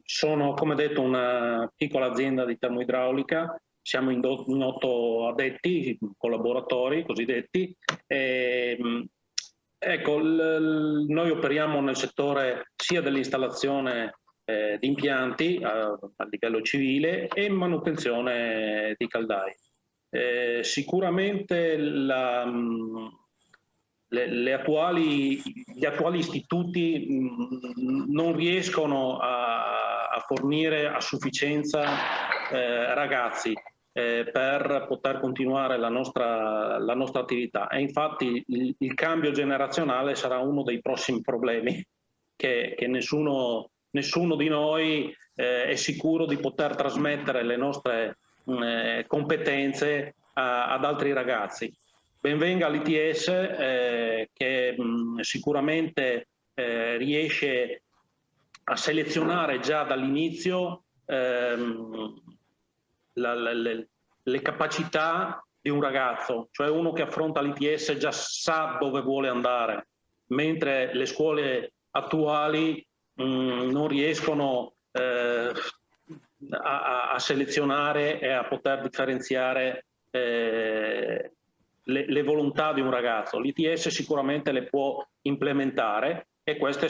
sono come detto una piccola azienda di termoidraulica, siamo in 8 addetti, collaboratori cosiddetti. Ecco, noi operiamo nel settore sia dell'installazione di impianti a livello civile e manutenzione di caldai. Sicuramente gli attuali istituti non riescono a fornire a sufficienza ragazzi per poter continuare la nostra attività, e infatti il cambio generazionale sarà uno dei prossimi problemi che nessuno di noi è sicuro di poter trasmettere le nostre competenze ad altri ragazzi. Benvenga l'ITS che sicuramente riesce a selezionare già dall'inizio le capacità di un ragazzo, cioè uno che affronta l'ITS già sa dove vuole andare, mentre le scuole attuali non riescono a selezionare e a poter differenziare le volontà di un ragazzo. L'ITS sicuramente le può implementare e queste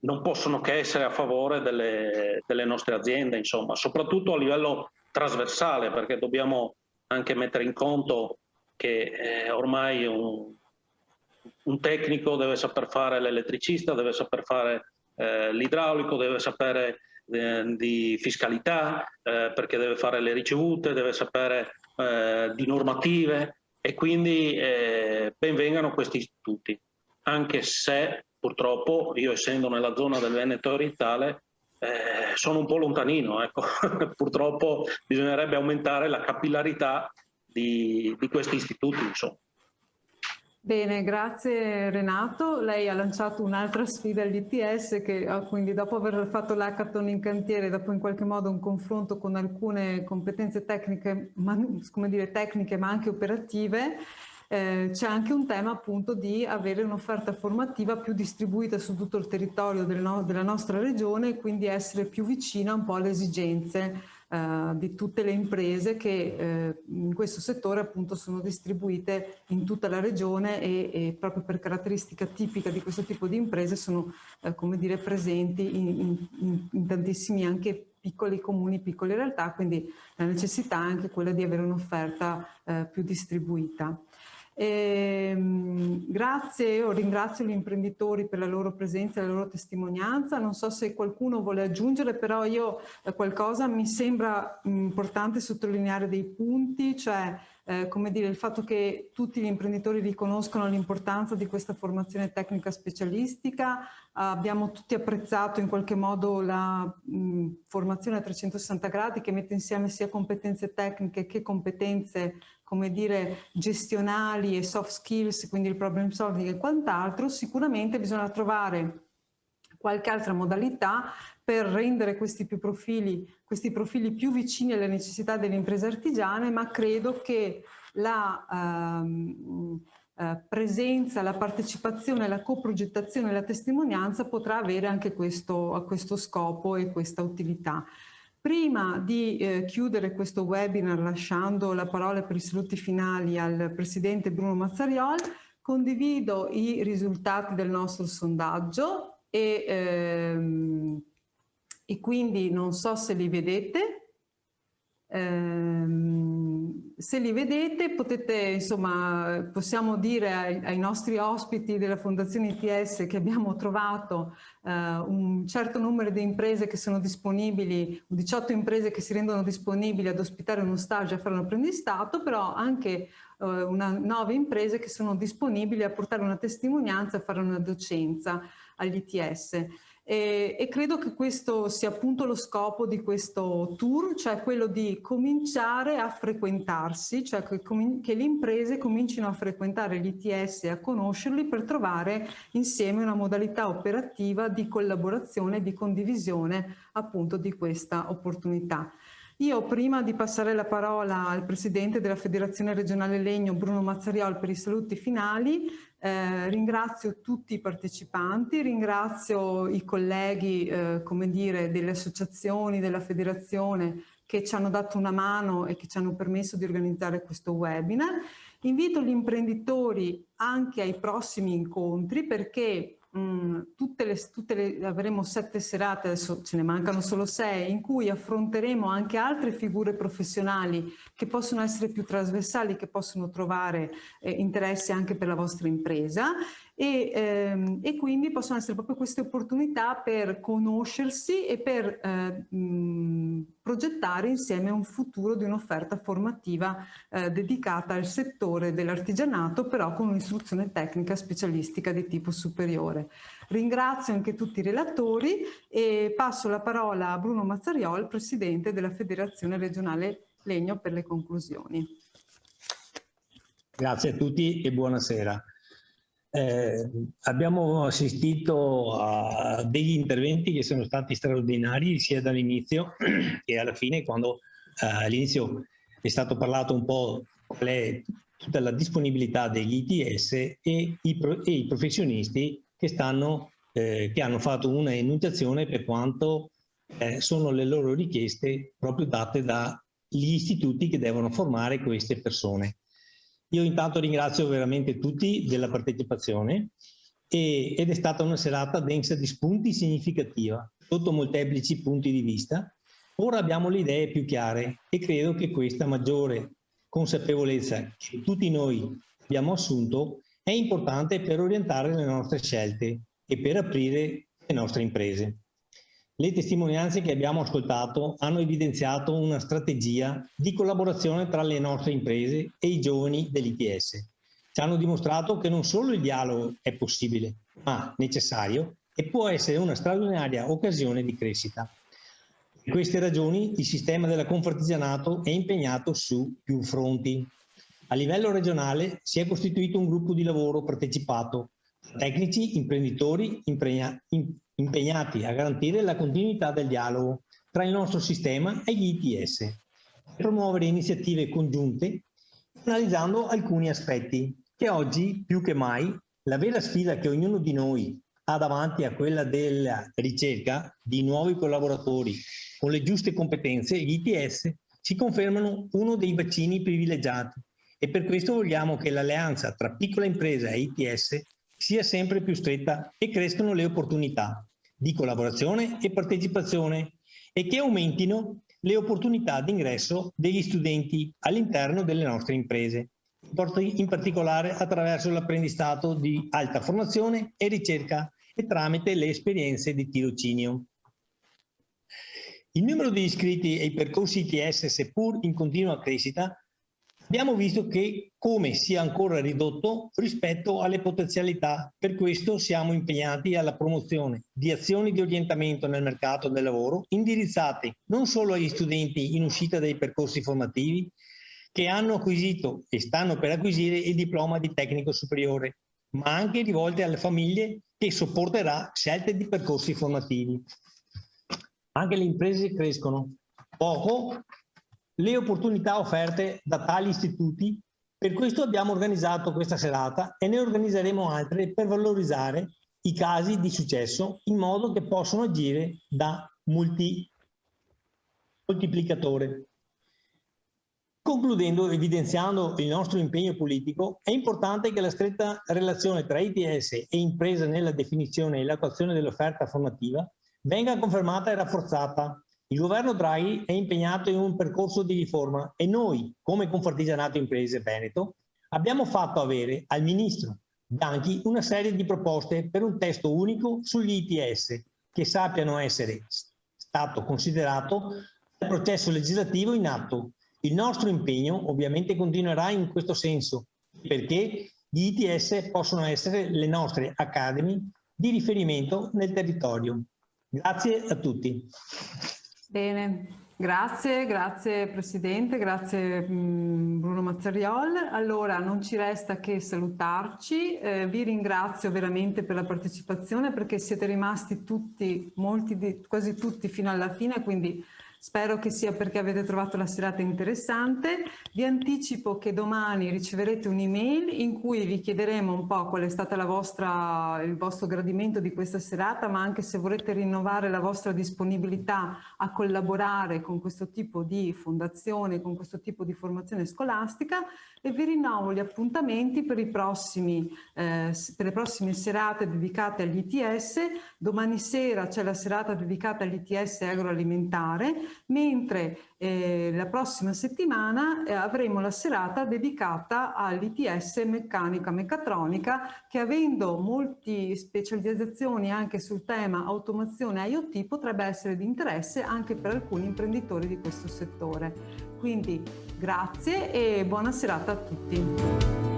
non possono che essere a favore delle nostre aziende, insomma, soprattutto a livello trasversale, perché dobbiamo anche mettere in conto che ormai un tecnico deve saper fare l'elettricista, deve saper fare l'idraulico, deve sapere di fiscalità, perché deve fare le ricevute, deve sapere di normative, e quindi ben vengano questi istituti, anche se purtroppo io, essendo nella zona del Veneto orientale, sono un po' lontanino, ecco. Purtroppo bisognerebbe aumentare la capillarità di questi istituti, insomma. Bene, grazie Renato. Lei ha lanciato un'altra sfida all'ITS, che quindi dopo aver fatto l'hackathon in cantiere, dopo in qualche modo un confronto con alcune competenze tecniche, come dire, tecniche ma anche operative, c'è anche un tema appunto di avere un'offerta formativa più distribuita su tutto il territorio della nostra regione e quindi essere più vicina un po' alle esigenze di tutte le imprese che in questo settore appunto sono distribuite in tutta la regione e proprio per caratteristica tipica di questo tipo di imprese sono come dire presenti in tantissimi anche piccoli comuni, piccole realtà, quindi la necessità è anche quella di avere un'offerta più distribuita. Grazie, io ringrazio gli imprenditori per la loro presenza e la loro testimonianza. Non so se qualcuno vuole aggiungere, però io qualcosa mi sembra importante sottolineare dei punti, cioè come dire, il fatto che tutti gli imprenditori riconoscono l'importanza di questa formazione tecnica specialistica. Abbiamo tutti apprezzato in qualche modo la formazione a 360 gradi che mette insieme sia competenze tecniche che competenze, come dire, gestionali e soft skills, quindi il problem solving e quant'altro. Sicuramente bisogna trovare qualche altra modalità per rendere questi profili più vicini alle necessità delle imprese artigiane, ma credo che la presenza, la partecipazione, la coprogettazione e la testimonianza potrà avere anche questo scopo e questa utilità. Prima di chiudere questo webinar, lasciando la parola per i saluti finali al Presidente Bruno Mazzariol, condivido i risultati del nostro sondaggio e quindi non so se li vedete. Se li vedete potete, insomma, possiamo dire ai nostri ospiti della Fondazione ITS che abbiamo trovato un certo numero di imprese che sono disponibili, 18 imprese che si rendono disponibili ad ospitare uno stage e a fare un apprendistato, però anche 9 imprese che sono disponibili a portare una testimonianza e a fare una docenza all'ITS. E credo che questo sia appunto lo scopo di questo tour, cioè quello di cominciare a frequentarsi, cioè che le imprese comincino a frequentare l'ITS e a conoscerli per trovare insieme una modalità operativa di collaborazione e di condivisione appunto di questa opportunità. Io, prima di passare la parola al Presidente della Federazione Regionale Legno, Bruno Mazzariol, per i saluti finali, ringrazio tutti i partecipanti, ringrazio i colleghi, come dire, delle associazioni, della Federazione che ci hanno dato una mano e che ci hanno permesso di organizzare questo webinar. Invito gli imprenditori anche ai prossimi incontri, perché avremo 7 serate, adesso ce ne mancano solo 6, in cui affronteremo anche altre figure professionali che possono essere più trasversali, che possono trovare interesse anche per la vostra impresa, e quindi possono essere proprio queste opportunità per conoscersi e per progettare insieme un futuro di un'offerta formativa dedicata al settore dell'artigianato, però con un'istruzione tecnica specialistica di tipo superiore. Ringrazio anche tutti i relatori e passo la parola a Bruno Mazzariol, Presidente della Federazione Regionale Legno, per le conclusioni. Grazie a tutti e buonasera. Abbiamo assistito a degli interventi che sono stati straordinari sia dall'inizio che alla fine, quando all'inizio è stato parlato un po' qual è tutta la disponibilità degli ITS e i professionisti che hanno fatto una enunciazione per quanto sono le loro richieste proprio date dagli istituti che devono formare queste persone. Io intanto ringrazio veramente tutti della partecipazione ed è stata una serata densa di spunti significativa sotto molteplici punti di vista. Ora abbiamo le idee più chiare e credo che questa maggiore consapevolezza che tutti noi abbiamo assunto è importante per orientare le nostre scelte e per aprire le nostre imprese. Le testimonianze che abbiamo ascoltato hanno evidenziato una strategia di collaborazione tra le nostre imprese e i giovani dell'ITS. Ci hanno dimostrato che non solo il dialogo è possibile, ma necessario, e può essere una straordinaria occasione di crescita. Per queste ragioni il sistema della Confartigianato è impegnato su più fronti. A livello regionale si è costituito un gruppo di lavoro partecipato, tecnici, imprenditori, impegnati a garantire la continuità del dialogo tra il nostro sistema e gli ITS, per promuovere iniziative congiunte, analizzando alcuni aspetti che oggi più che mai la vera sfida che ognuno di noi ha davanti a quella della ricerca di nuovi collaboratori con le giuste competenze. Gli ITS si confermano uno dei bacini privilegiati e per questo vogliamo che l'alleanza tra piccola impresa e ITS sia sempre più stretta e crescano le opportunità di collaborazione e partecipazione e che aumentino le opportunità di ingresso degli studenti all'interno delle nostre imprese, in particolare attraverso l'apprendistato di alta formazione e ricerca e tramite le esperienze di tirocinio. Il numero di iscritti ai percorsi ITS, seppur in continua crescita, abbiamo visto che come sia ancora ridotto rispetto alle potenzialità. Per questo siamo impegnati alla promozione di azioni di orientamento nel mercato del lavoro indirizzate non solo agli studenti in uscita dai percorsi formativi che hanno acquisito e stanno per acquisire il diploma di tecnico superiore, ma anche rivolte alle famiglie che sopporterà scelte di percorsi formativi. Anche le imprese crescono poco le opportunità offerte da tali istituti. Per questo abbiamo organizzato questa serata e ne organizzeremo altre per valorizzare i casi di successo in modo che possano agire da moltiplicatore. Concludendo, evidenziando il nostro impegno politico, è importante che la stretta relazione tra ITS e impresa nella definizione e l'attuazione dell'offerta formativa venga confermata e rafforzata. Il governo Draghi è impegnato in un percorso di riforma e noi, come Confartigianato Imprese Veneto, abbiamo fatto avere al Ministro Bianchi una serie di proposte per un testo unico sugli ITS che sappiano essere stato considerato nel processo legislativo in atto. Il nostro impegno ovviamente continuerà in questo senso, perché gli ITS possono essere le nostre academy di riferimento nel territorio. Grazie a tutti. Bene. Grazie Presidente, grazie Bruno Mazzariol. Allora non ci resta che salutarci, vi ringrazio veramente per la partecipazione perché siete rimasti tutti, quasi tutti fino alla fine, quindi spero che sia perché avete trovato la serata interessante. Vi anticipo che domani riceverete un'email in cui vi chiederemo un po' qual è stata il vostro gradimento di questa serata, ma anche se volete rinnovare la vostra disponibilità a collaborare con questo tipo di fondazione, con questo tipo di formazione scolastica, e vi rinnovo gli appuntamenti per le prossime serate dedicate agli ITS. Domani sera c'è la serata dedicata all'ITS agroalimentare, mentre la prossima settimana avremo la serata dedicata all'ITS meccanica meccatronica, che avendo molte specializzazioni anche sul tema automazione IoT potrebbe essere di interesse anche per alcuni imprenditori di questo settore. Quindi grazie e buona serata a tutti.